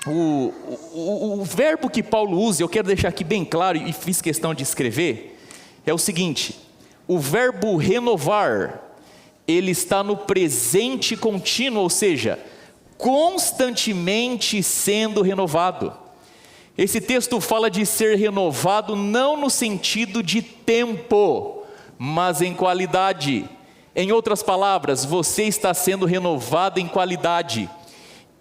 Speaker 2: o verbo que Paulo usa, eu quero deixar aqui bem claro e fiz questão de escrever, é o seguinte: o verbo renovar, ele está no presente contínuo, ou seja, constantemente sendo renovado. Esse texto fala de ser renovado não no sentido de tempo, mas em qualidade. Em outras palavras, você está sendo renovado em qualidade.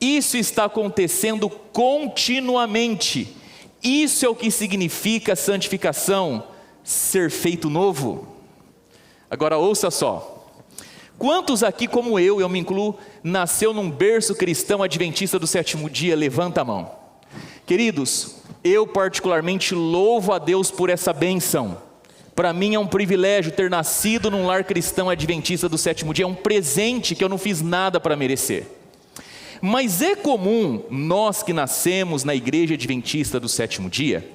Speaker 2: Isso está acontecendo continuamente. Isso é o que significa santificação, ser feito novo. Agora ouça só. Quantos aqui, como eu me incluo, nasceu num berço cristão adventista do sétimo dia? Levanta a mão. Queridos, eu particularmente louvo a Deus por essa bênção. Para mim é um privilégio ter nascido num lar cristão adventista do sétimo dia. É um presente que eu não fiz nada para merecer. Mas é comum nós que nascemos na igreja adventista do sétimo dia,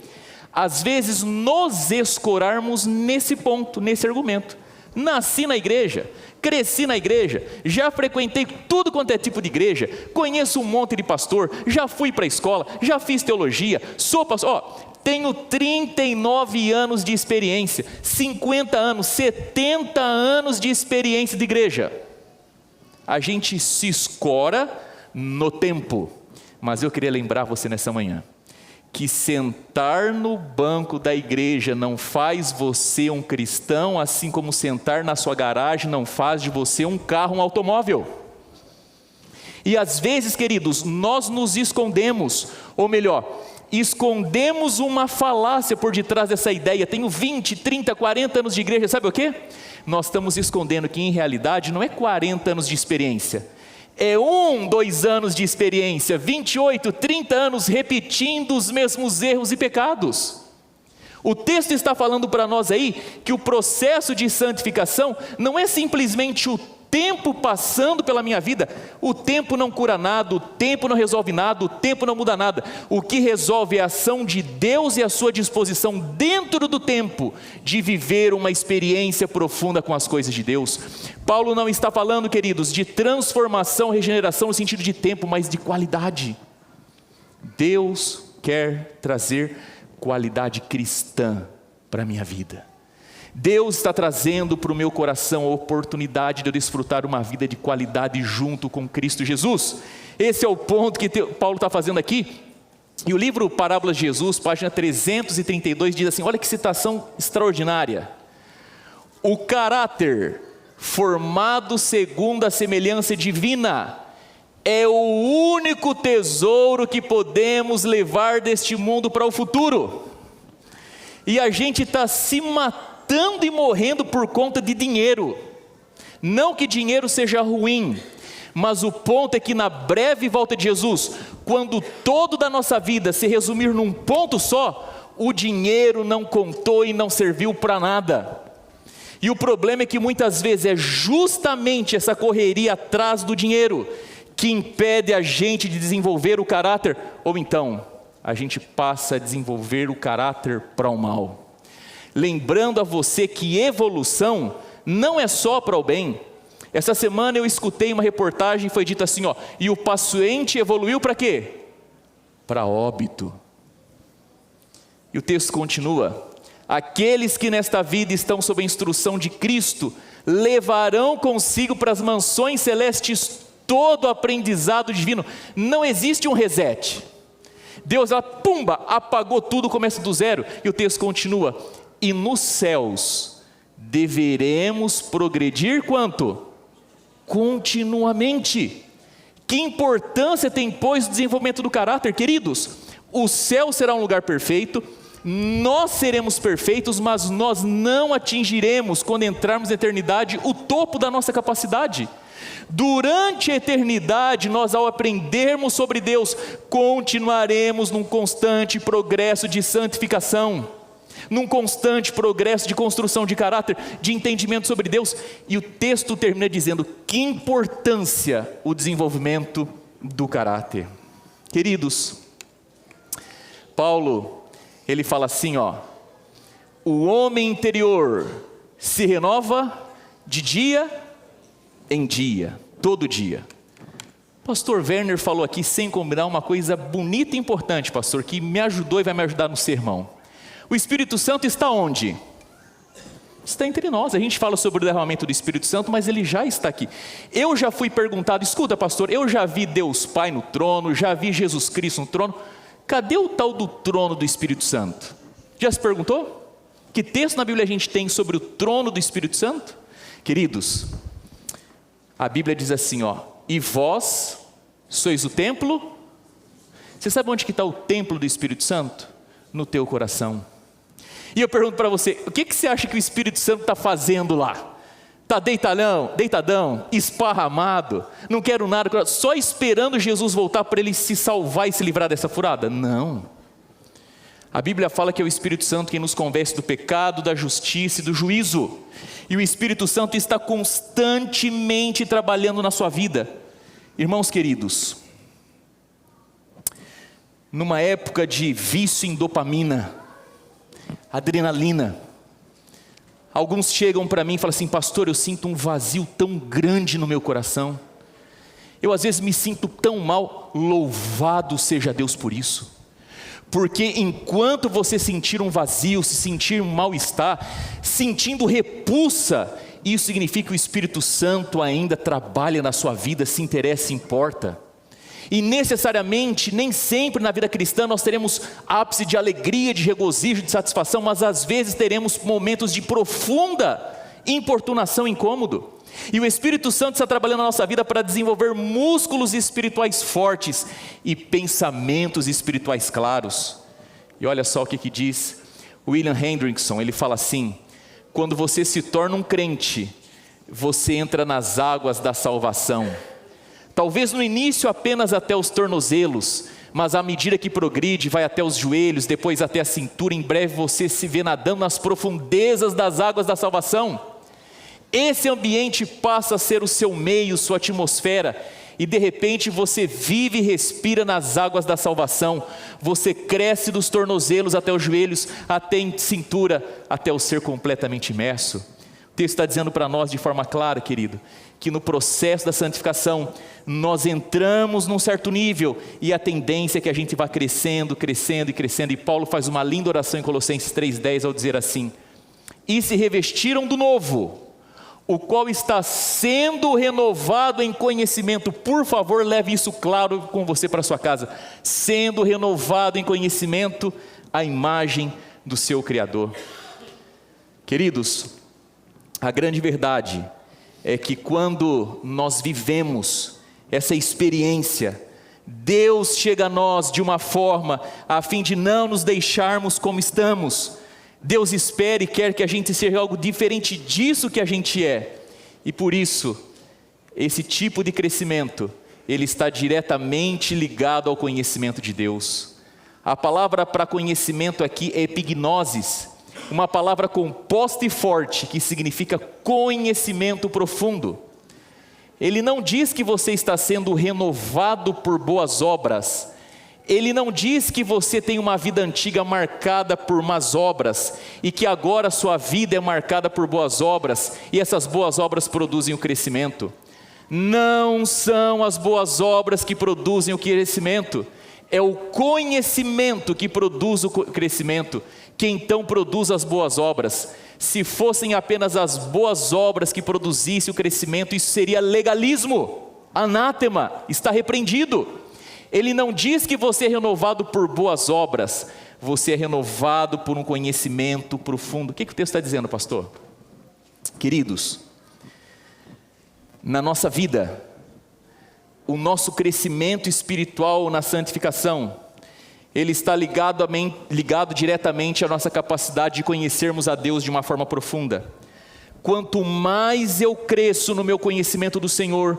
Speaker 2: às vezes nos escorarmos nesse ponto, nesse argumento. Nasci na igreja, cresci na igreja, já frequentei tudo quanto é tipo de igreja, conheço um monte de pastor, já fui para a escola, já fiz teologia, sou pastor, tenho 39 anos de experiência, 50 anos, 70 anos de experiência de igreja. A gente se escora no tempo, mas eu queria lembrar você nessa manhã, que sentar no banco da igreja não faz você um cristão, assim como sentar na sua garagem não faz de você um carro, um automóvel. E às vezes, queridos, nós nos escondemos, ou melhor, escondemos uma falácia por detrás dessa ideia. Tenho 20, 30, 40 anos de igreja, sabe o quê? Nós estamos escondendo que em realidade não é 40 anos de experiência, é 1, 2 anos de experiência, 28, 30 anos repetindo os mesmos erros e pecados. O texto está falando para nós aí que o processo de santificação não é simplesmente o tempo passando pela minha vida. O tempo não cura nada, o tempo não resolve nada, o tempo não muda nada. O que resolve é a ação de Deus e a sua disposição dentro do tempo de viver uma experiência profunda com as coisas de Deus. Paulo não está falando, queridos, de transformação, regeneração no sentido de tempo, mas de qualidade. Deus quer trazer qualidade cristã para a minha vida. Deus está trazendo para o meu coração a oportunidade de eu desfrutar uma vida de qualidade junto com Cristo Jesus. Esse é o ponto que Paulo está fazendo aqui. E o livro Parábolas de Jesus, página 332, diz assim, olha que citação extraordinária: o caráter formado segundo a semelhança divina é o único tesouro que podemos levar deste mundo para o futuro. E a gente está se matando e morrendo por conta de dinheiro. Não que dinheiro seja ruim, mas o ponto é que na breve volta de Jesus, quando todo da nossa vida se resumir num ponto só, o dinheiro não contou e não serviu para nada. E o problema é que muitas vezes é justamente essa correria atrás do dinheiro que impede a gente de desenvolver o caráter, ou então a gente passa a desenvolver o caráter para o mal. Lembrando a você que evolução não é só para o bem. Essa semana eu escutei uma reportagem, foi dito assim, e o paciente evoluiu para quê? Para óbito. E o texto continua: aqueles que nesta vida estão sob a instrução de Cristo, levarão consigo para as mansões celestes todo o aprendizado divino. Não existe um reset. Deus, apagou tudo, começa do zero. E o texto continua: e nos céus deveremos progredir quanto? Continuamente. Que importância tem, pois, o desenvolvimento do caráter, queridos? O céu será um lugar perfeito, nós seremos perfeitos, mas nós não atingiremos, quando entrarmos na eternidade, o topo da nossa capacidade. Durante a eternidade, nós, ao aprendermos sobre Deus, continuaremos num constante progresso de santificação, num constante progresso de construção de caráter, de entendimento sobre Deus. E o texto termina dizendo: que importância o desenvolvimento do caráter. Queridos, Paulo, ele fala assim, o homem interior se renova de dia em dia, todo dia. Pastor Werner falou aqui, sem combinar, uma coisa bonita e importante, pastor, que me ajudou e vai me ajudar no sermão. O Espírito Santo está onde? Está entre nós. A gente fala sobre o derramamento do Espírito Santo, mas ele já está aqui. Eu já fui perguntado, escuta pastor, eu já vi Deus Pai no trono, já vi Jesus Cristo no trono. Cadê o tal do trono do Espírito Santo? Já se perguntou? Que texto na Bíblia a gente tem sobre o trono do Espírito Santo? Queridos, a Bíblia diz assim, e vós sois o templo? Você sabe onde que está o templo do Espírito Santo? No teu coração. E eu pergunto para você, o que você acha que o Espírito Santo está fazendo lá? Está deitadão, esparramado, não quero nada, só esperando Jesus voltar para ele se salvar e se livrar dessa furada? Não. A Bíblia fala que é o Espírito Santo quem nos convence do pecado, da justiça e do juízo. E o Espírito Santo está constantemente trabalhando na sua vida. Irmãos queridos, numa época de vício em dopamina, adrenalina, alguns chegam para mim e falam assim, pastor, eu sinto um vazio tão grande no meu coração, eu às vezes me sinto tão mal. Louvado seja Deus por isso, porque enquanto você sentir um vazio, se sentir um mal-estar, sentindo repulsa, isso significa que o Espírito Santo ainda trabalha na sua vida, se interessa e importa. E necessariamente, nem sempre na vida cristã nós teremos ápice de alegria, de regozijo, de satisfação, mas às vezes teremos momentos de profunda importunação e incômodo. E o Espírito Santo está trabalhando na nossa vida para desenvolver músculos espirituais fortes e pensamentos espirituais claros. E olha só o que diz William Hendrickson, ele fala assim, quando você se torna um crente, você entra nas águas da salvação. Talvez no início apenas até os tornozelos, mas à medida que progride, vai até os joelhos, depois até a cintura, em breve você se vê nadando nas profundezas das águas da salvação. Esse ambiente passa a ser o seu meio, sua atmosfera, e de repente você vive e respira nas águas da salvação. Você cresce dos tornozelos até os joelhos, até a cintura, até o ser completamente imerso. O texto está dizendo para nós de forma clara, querido, que no processo da santificação, nós entramos num certo nível, e a tendência é que a gente vá crescendo, crescendo e crescendo, e Paulo faz uma linda oração em Colossenses 3,10 ao dizer assim, e se revestiram do novo, o qual está sendo renovado em conhecimento. Por favor, leve isso claro com você para sua casa, sendo renovado em conhecimento, a imagem do seu Criador. Queridos, a grande verdade é que quando nós vivemos essa experiência, Deus chega a nós de uma forma a fim de não nos deixarmos como estamos. Deus espera e quer que a gente seja algo diferente disso que a gente é. E por isso, esse tipo de crescimento, ele está diretamente ligado ao conhecimento de Deus. A palavra para conhecimento aqui é epignosis, uma palavra composta e forte, que significa conhecimento profundo. Ele não diz que você está sendo renovado por boas obras. Ele não diz que você tem uma vida antiga marcada por más obras, e que agora a sua vida é marcada por boas obras, e essas boas obras produzem o crescimento. Não são as boas obras que produzem o crescimento, é o conhecimento que produz o crescimento, que então produz as boas obras. Se fossem apenas as boas obras que produzissem o crescimento, isso seria legalismo, anátema, está repreendido. Ele não diz que você é renovado por boas obras, você é renovado por um conhecimento profundo. O que o texto está dizendo, pastor? Queridos, na nossa vida, o nosso crescimento espiritual na santificação, ele está ligado diretamente à nossa capacidade de conhecermos a Deus de uma forma profunda. Quanto mais eu cresço no meu conhecimento do Senhor,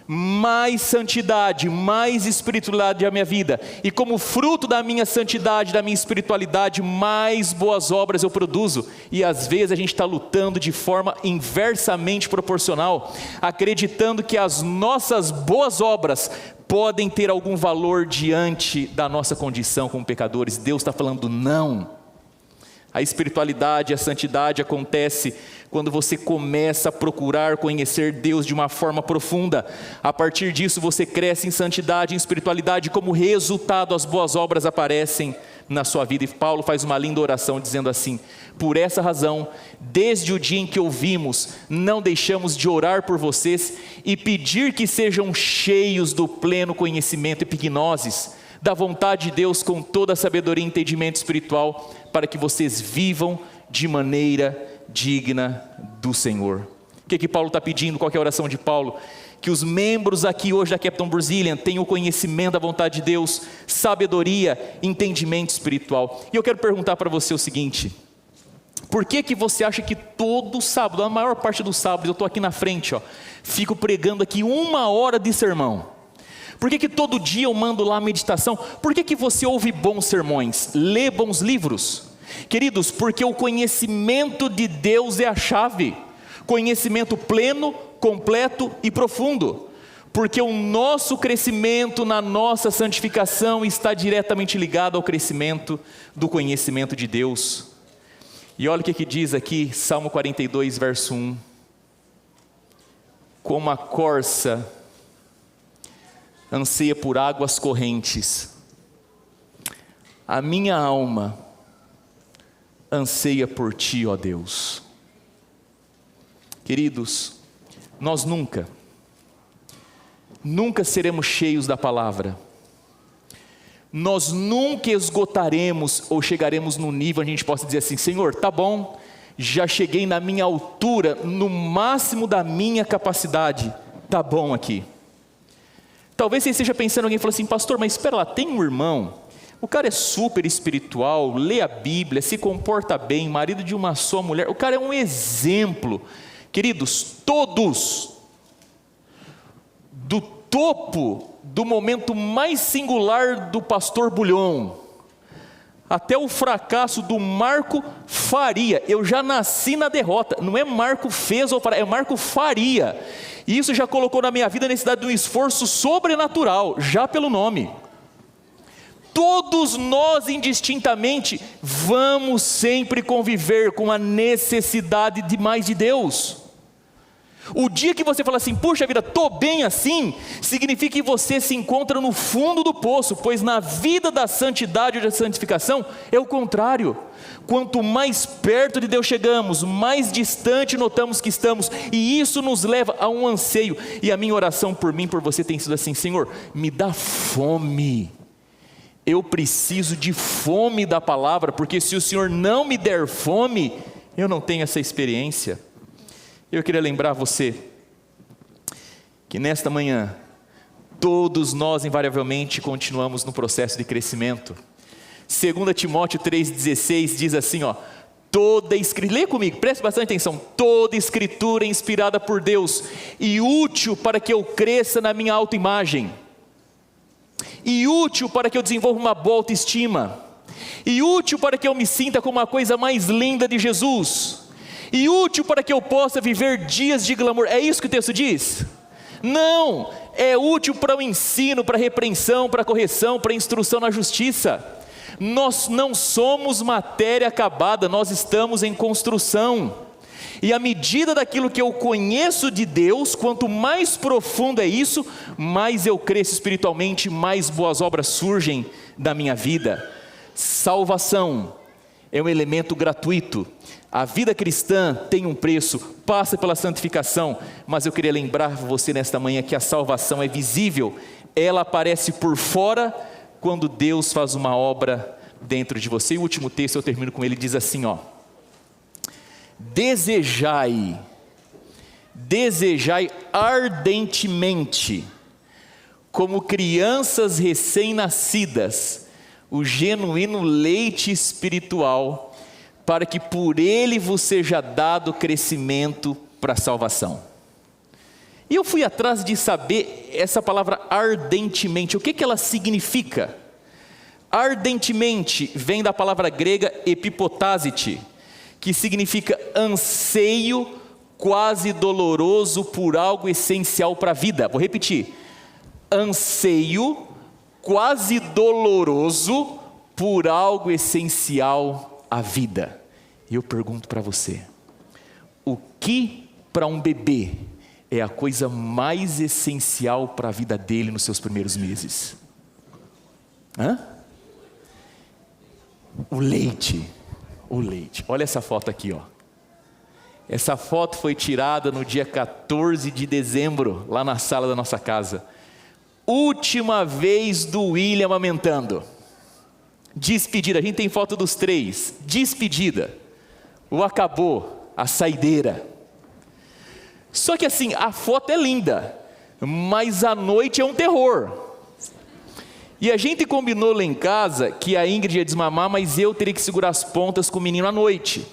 Speaker 2: mais santidade, mais espiritualidade da minha vida, e como fruto da minha santidade, da minha espiritualidade, mais boas obras eu produzo. E às vezes a gente está lutando de forma inversamente proporcional, acreditando que as nossas boas obras podem ter algum valor diante da nossa condição como pecadores. Deus está falando não. A espiritualidade, a santidade acontece quando você começa a procurar conhecer Deus de uma forma profunda. A partir disso você cresce em santidade, em espiritualidade, como resultado as boas obras aparecem na sua vida. E Paulo faz uma linda oração dizendo assim: por essa razão, desde o dia em que ouvimos, não deixamos de orar por vocês e pedir que sejam cheios do pleno conhecimento epignosis, da vontade de Deus com toda a sabedoria e entendimento espiritual, para que vocês vivam de maneira digna do Senhor. O que Paulo está pedindo? Qual que é a oração de Paulo? Que os membros aqui hoje da Captain Brazilian tenham o conhecimento da vontade de Deus, sabedoria, entendimento espiritual. E eu quero perguntar para você o seguinte: por que você acha que todo sábado, a maior parte dos sábados, eu estou aqui na frente, fico pregando aqui 1 hora de sermão? Por que todo dia eu mando lá a meditação? Por que você ouve bons sermões, lê bons livros? Queridos, porque o conhecimento de Deus é a chave. Conhecimento pleno, completo e profundo. Porque o nosso crescimento na nossa santificação está diretamente ligado ao crescimento do conhecimento de Deus. E olha o que diz aqui, Salmo 42, verso 1. Como a corça anseia por águas correntes, a minha alma anseia por ti, ó Deus. Queridos, nós nunca seremos cheios da palavra. Nós nunca esgotaremos ou chegaremos no nível a gente possa dizer assim: Senhor, tá bom, já cheguei na minha altura, no máximo da minha capacidade, tá bom aqui. Talvez você esteja pensando, alguém falou assim: pastor, mas espera lá, tem um irmão, o cara é super espiritual, lê a Bíblia, se comporta bem, marido de uma só mulher, o cara é um exemplo. Queridos, todos, do topo do momento mais singular do pastor Bulhon, até o fracasso do Marco Faria, eu já nasci na derrota. Não é Marco fez ou é Marco Faria. E isso já colocou na minha vida a necessidade de um esforço sobrenatural, já pelo nome. Todos nós indistintamente vamos sempre conviver com a necessidade de mais de Deus. O dia que você fala assim: puxa vida, estou bem assim, significa que você se encontra no fundo do poço, pois na vida da santidade ou da santificação é o contrário. Quanto mais perto de Deus chegamos, mais distante notamos que estamos, e isso nos leva a um anseio. E a minha oração por mim, por você tem sido assim: Senhor, me dá fome. Eu preciso de fome da palavra, porque se o Senhor não me der fome, eu não tenho essa experiência. Eu queria lembrar você que nesta manhã todos nós invariavelmente continuamos no processo de crescimento. 2 Timóteo 3,16 diz assim, toda escritura, lê comigo, preste bastante atenção: toda escritura é inspirada por Deus e útil para que eu cresça na minha autoimagem, e útil para que eu desenvolva uma boa autoestima, e útil para que eu me sinta como a coisa mais linda de Jesus, e útil para que eu possa viver dias de glamour. É isso que o texto diz? Não, é útil para o ensino, para a repreensão, para a correção, para a instrução na justiça. Nós não somos matéria acabada, nós estamos em construção. E à medida daquilo que eu conheço de Deus, quanto mais profundo é isso, mais eu cresço espiritualmente, mais boas obras surgem da minha vida. Salvação é um elemento gratuito. A vida cristã tem um preço, passa pela santificação, mas eu queria lembrar você nesta manhã que a salvação é visível, ela aparece por fora quando Deus faz uma obra dentro de você. E o último texto, eu termino com ele, diz assim, desejai ardentemente, como crianças recém-nascidas, o genuíno leite espiritual, para que por ele vos seja dado crescimento para a salvação. E eu fui atrás de saber essa palavra ardentemente, o que ela significa? Ardentemente vem da palavra grega epipotasite, que significa anseio quase doloroso por algo essencial para a vida. Vou repetir: anseio quase doloroso por algo essencial à vida. E eu pergunto para você: o que para um bebê é a coisa mais essencial para a vida dele nos seus primeiros meses? O leite. O leite. Olha essa foto aqui, ó. Essa foto foi tirada no dia 14 de dezembro, lá na sala da nossa casa. Última vez do William amamentando. Despedida, a gente tem foto dos 3. Despedida. O acabou, a saideira. Só que assim, a foto é linda, mas a noite é um terror. E a gente combinou lá em casa que a Ingrid ia desmamar, mas eu teria que segurar as pontas com o menino à noite.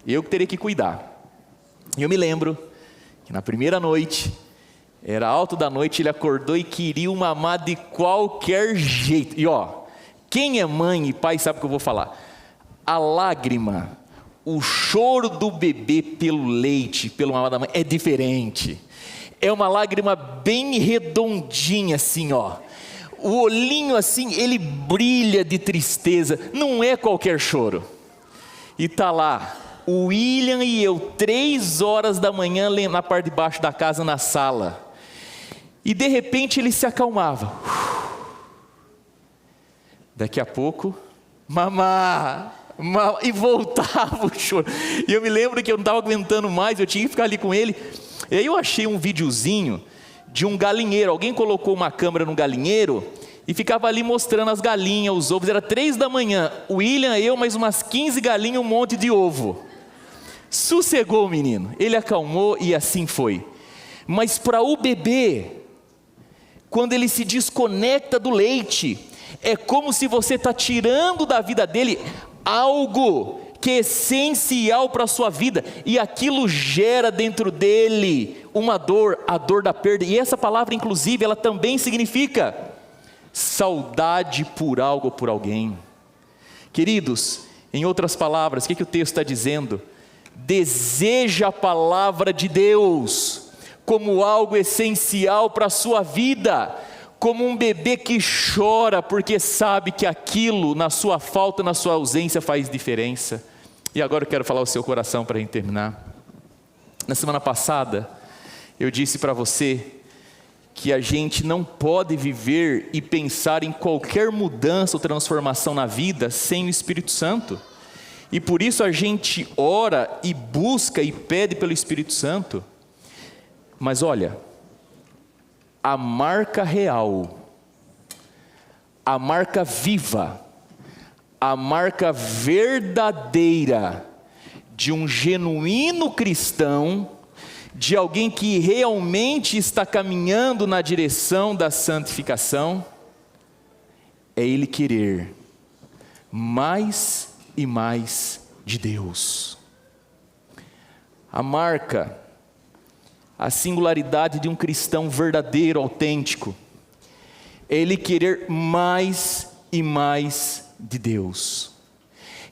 Speaker 2: Eu que teria que cuidar. E eu me lembro que na primeira noite, era alto da noite, ele acordou e queria mamar de qualquer jeito. E ó, quem é mãe e pai sabe o que eu vou falar. A lágrima, o choro do bebê pelo leite, pelo mamar da mãe, é diferente. É uma lágrima bem redondinha assim, ó. O olhinho assim, ele brilha de tristeza. Não é qualquer choro. E tá lá o William e eu, 3 horas da manhã, na parte de baixo da casa, na sala. E de repente ele se acalmava. Daqui a pouco, mamá, e voltava o choro. E eu me lembro que eu não estava aguentando mais, eu tinha que ficar ali com ele. E aí eu achei um videozinho de um galinheiro. Alguém colocou uma câmera no galinheiro e ficava ali mostrando as galinhas, os ovos. Era 3 da manhã, o William, eu, mais umas 15 galinhas, um monte de ovo. Sossegou o menino, ele acalmou e assim foi. Mas para o bebê, quando ele se desconecta do leite, é como se você está tirando da vida dele algo que é essencial para a sua vida, e aquilo gera dentro dele uma dor, a dor da perda. E essa palavra, inclusive, ela também significa saudade por algo ou por alguém. Queridos, em outras palavras, o que o texto está dizendo? Deseja a palavra de Deus como algo essencial para a sua vida, como um bebê que chora porque sabe que aquilo na sua falta, na sua ausência faz diferença. E agora eu quero falar o seu coração para a gente terminar. Na semana passada eu disse para você que a gente não pode viver e pensar em qualquer mudança ou transformação na vida sem o Espírito Santo. E por isso a gente ora e busca e pede pelo Espírito Santo. Mas olha, a marca real, a marca viva, a marca verdadeira de um genuíno cristão, de alguém que realmente está caminhando na direção da santificação, é ele querer mais e mais de Deus. A marca, a singularidade de um cristão verdadeiro, autêntico, é ele querer mais e mais de Deus.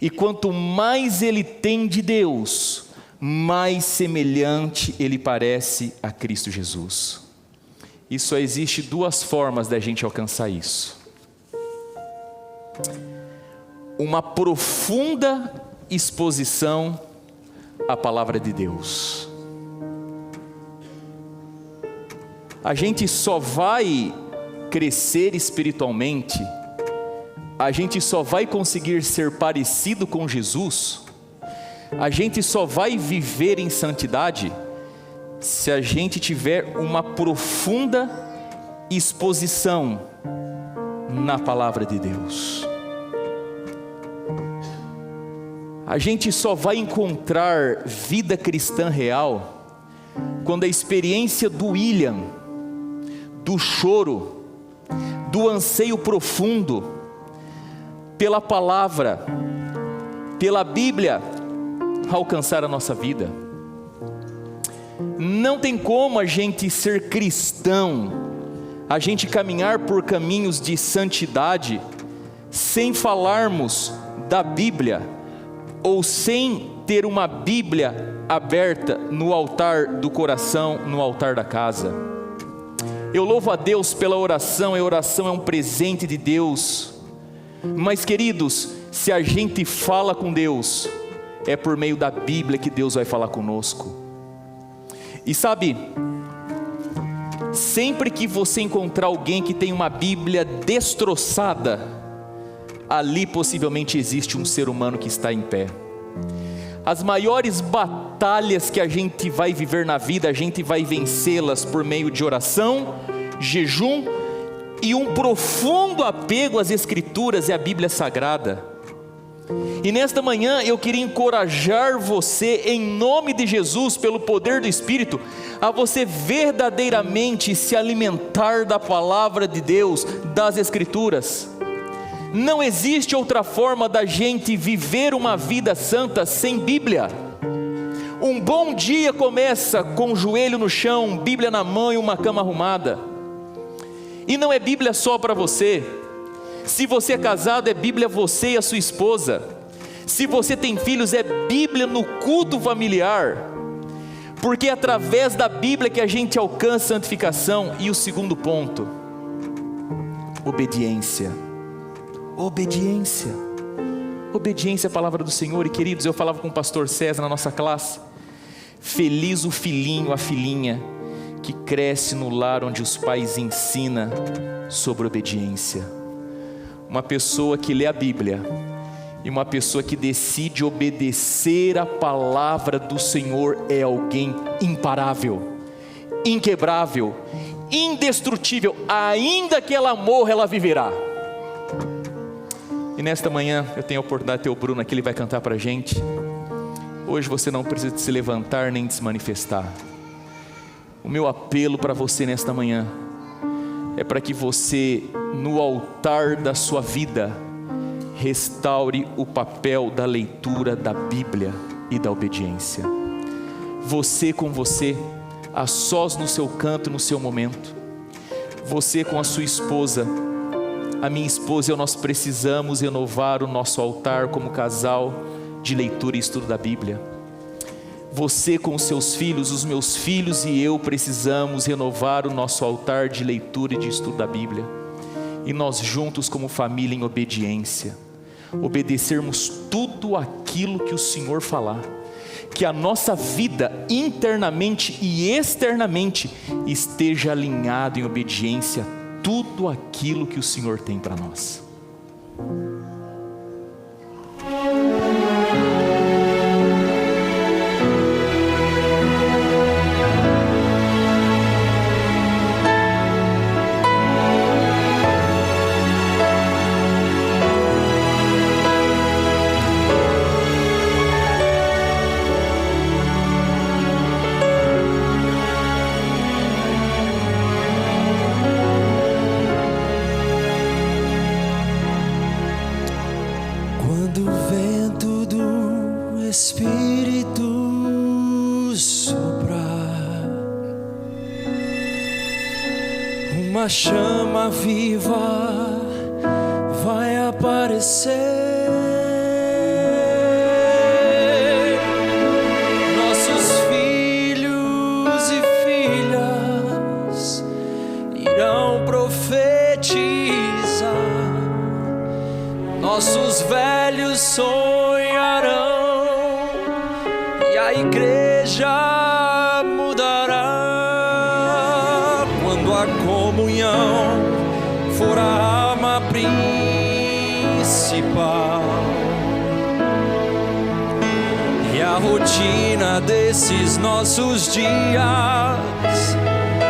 Speaker 2: E quanto mais ele tem de Deus, mais semelhante ele parece a Cristo Jesus. E só existe 2 formas da gente alcançar isso: uma profunda exposição à palavra de Deus. A gente só vai crescer espiritualmente, a gente só vai conseguir ser parecido com Jesus, a gente só vai viver em santidade se a gente tiver uma profunda exposição na palavra de Deus. A gente só vai encontrar vida cristã real quando a experiência do William, do choro, do anseio profundo pela palavra, pela Bíblia, alcançar a nossa vida. Não tem como a gente ser cristão, a gente caminhar por caminhos de santidade, sem falarmos da Bíblia, ou sem ter uma Bíblia aberta no altar do coração, no altar da casa. Eu louvo a Deus pela oração, a oração é um presente de Deus. Mas queridos, se a gente fala com Deus, é por meio da Bíblia que Deus vai falar conosco. E sabe, sempre que você encontrar alguém que tem uma Bíblia destroçada, ali possivelmente existe um ser humano que está em pé. As maiores batalhas que a gente vai viver na vida, a gente vai vencê-las por meio de oração, jejum e um profundo apego às Escrituras e à Bíblia Sagrada. E nesta manhã eu queria encorajar você, em nome de Jesus, pelo poder do Espírito, a você verdadeiramente se alimentar da palavra de Deus, das Escrituras. Não existe outra forma da gente viver uma vida santa sem Bíblia. Um bom dia começa com o joelho no chão, Bíblia na mão e uma cama arrumada. E não é Bíblia só para você. Se você é casado, é Bíblia você e a sua esposa. Se você tem filhos, é Bíblia no culto familiar. Porque é através da Bíblia que a gente alcança a santificação. E o segundo ponto, obediência. Obediência. Obediência à palavra do Senhor. E queridos, eu falava com o pastor César na nossa classe, feliz o filhinho, a filhinha que cresce no lar onde os pais ensinam sobre obediência. Uma pessoa que lê a Bíblia e uma pessoa que decide obedecer a palavra do Senhor é alguém imparável, inquebrável, indestrutível. Ainda que ela morra, ela viverá. E nesta manhã eu tenho a oportunidade de ter o Bruno aqui, ele vai cantar para a gente. Hoje você não precisa de se levantar nem de se manifestar. O meu apelo para você nesta manhã é para que você, no altar da sua vida, restaure o papel da leitura da Bíblia e da obediência. Você com você, a sós no seu canto, no seu momento. Você com a sua esposa, a minha esposa e eu, nós precisamos renovar o nosso altar como casal de leitura e estudo da Bíblia. Você com os seus filhos, os meus filhos e eu precisamos renovar o nosso altar de leitura e de estudo da Bíblia. E nós juntos como família em obediência, obedecermos tudo aquilo que o Senhor falar. Que a nossa vida internamente e externamente esteja alinhado em obediência a tudo aquilo que o Senhor tem para nós.
Speaker 3: Uma chama viva vai aparecer. Nossos filhos e filhas irão profetizar. Nossos velhos sonharão e a igreja mudará. Quando a comunhão for a arma principal e a rotina desses nossos dias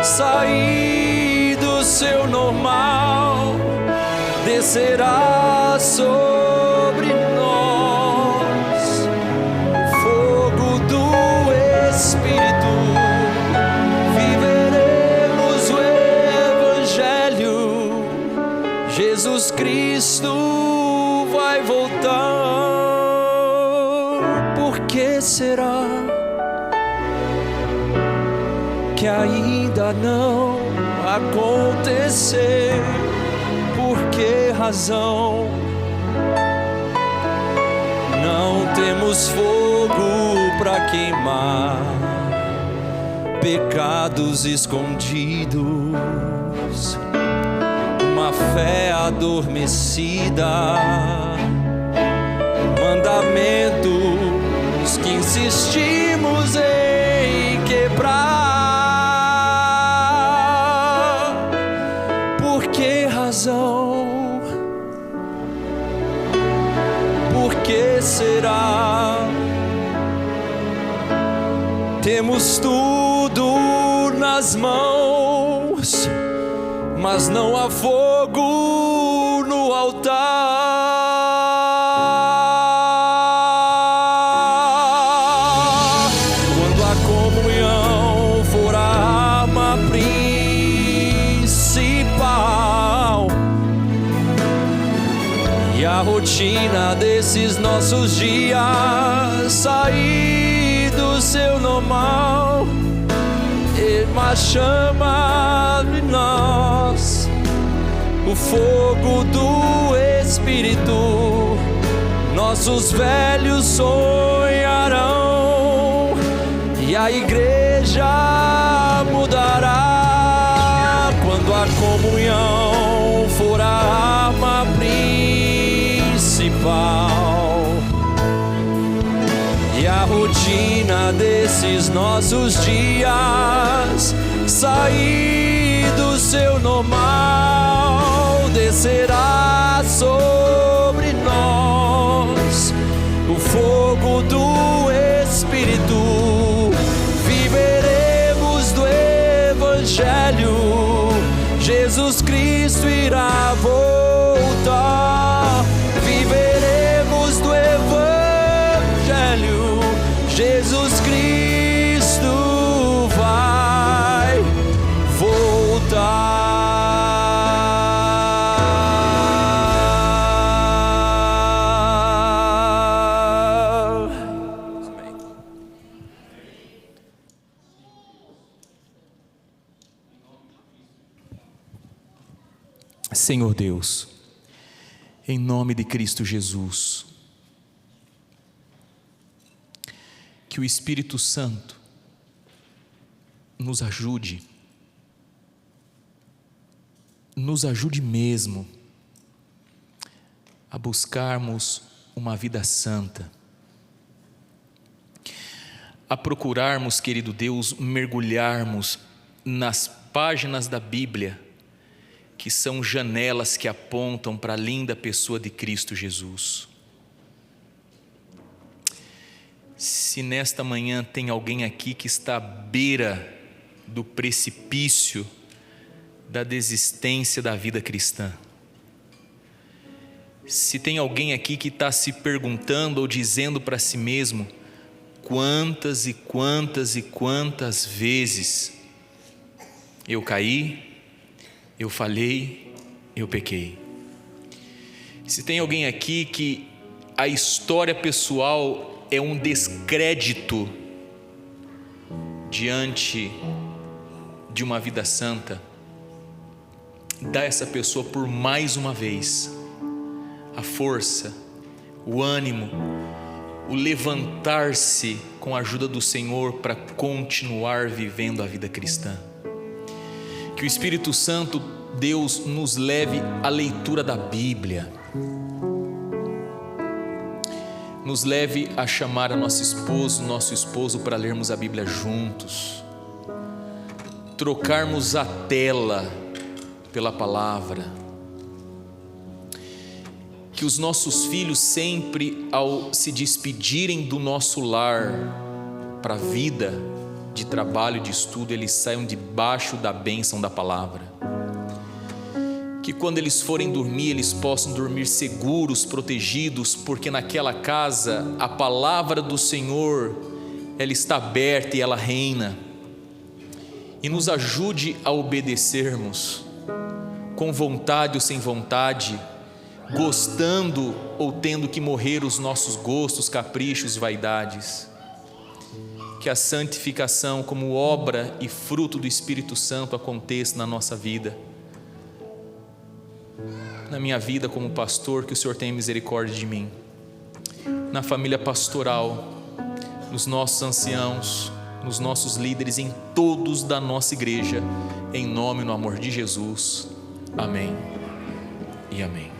Speaker 3: sair do seu normal, descerá sobre nós fogo do Espírito. Jesus Cristo vai voltar. Por que será que ainda não aconteceu? Por que razão não temos fogo para queimar pecados escondidos? Uma fé adormecida, mandamento insistimos em quebrar. Por que razão? Por que será? Temos tudo nas mãos, mas não há fogo no altar. Quando a comunhão for a arma principal e a rotina desses nossos dias sair do seu normal, mas chama de nós o fogo do Espírito. Nossos velhos sonharão e a igreja mudará. Quando a comunhão for a arma principal e a rotina desses nossos dias sair do seu normal, descerá sobre nós o fogo do Espírito. Viveremos do Evangelho, Jesus Cristo irá voltar. Viveremos do Evangelho, Jesus Cristo vai voltar.
Speaker 2: Senhor Deus, em nome de Cristo Jesus, que o Espírito Santo nos ajude mesmo a buscarmos uma vida santa, a procurarmos, querido Deus, mergulharmos nas páginas da Bíblia, que são janelas que apontam para a linda pessoa de Cristo Jesus. Se nesta manhã tem alguém aqui que está à beira do precipício da desistência da vida cristã, se tem alguém aqui que está se perguntando ou dizendo para si mesmo: quantas e quantas e quantas vezes eu caí, eu falhei, eu pequei. Se tem alguém aqui que a história pessoal é um descrédito diante de uma vida santa, dá a essa pessoa por mais uma vez a força, o ânimo, o levantar-se com a ajuda do Senhor para continuar vivendo a vida cristã. Que o Espírito Santo, Deus, nos leve à leitura da Bíblia, nos leve a chamar a nosso esposo para lermos a Bíblia juntos, trocarmos a tela pela palavra, que os nossos filhos sempre, ao se despedirem do nosso lar para a vida de trabalho, de estudo, eles saiam debaixo da bênção da palavra. Que quando eles forem dormir, eles possam dormir seguros, protegidos, porque naquela casa a palavra do Senhor, ela está aberta e ela reina. E nos ajude a obedecermos, com vontade ou sem vontade, gostando ou tendo que morrer os nossos gostos, caprichos, vaidades. Que a santificação como obra e fruto do Espírito Santo aconteça na nossa vida, na minha vida como pastor, que o Senhor tenha misericórdia de mim, na família pastoral, nos nossos anciãos, nos nossos líderes, em todos da nossa igreja, em nome e no amor de Jesus, amém e amém.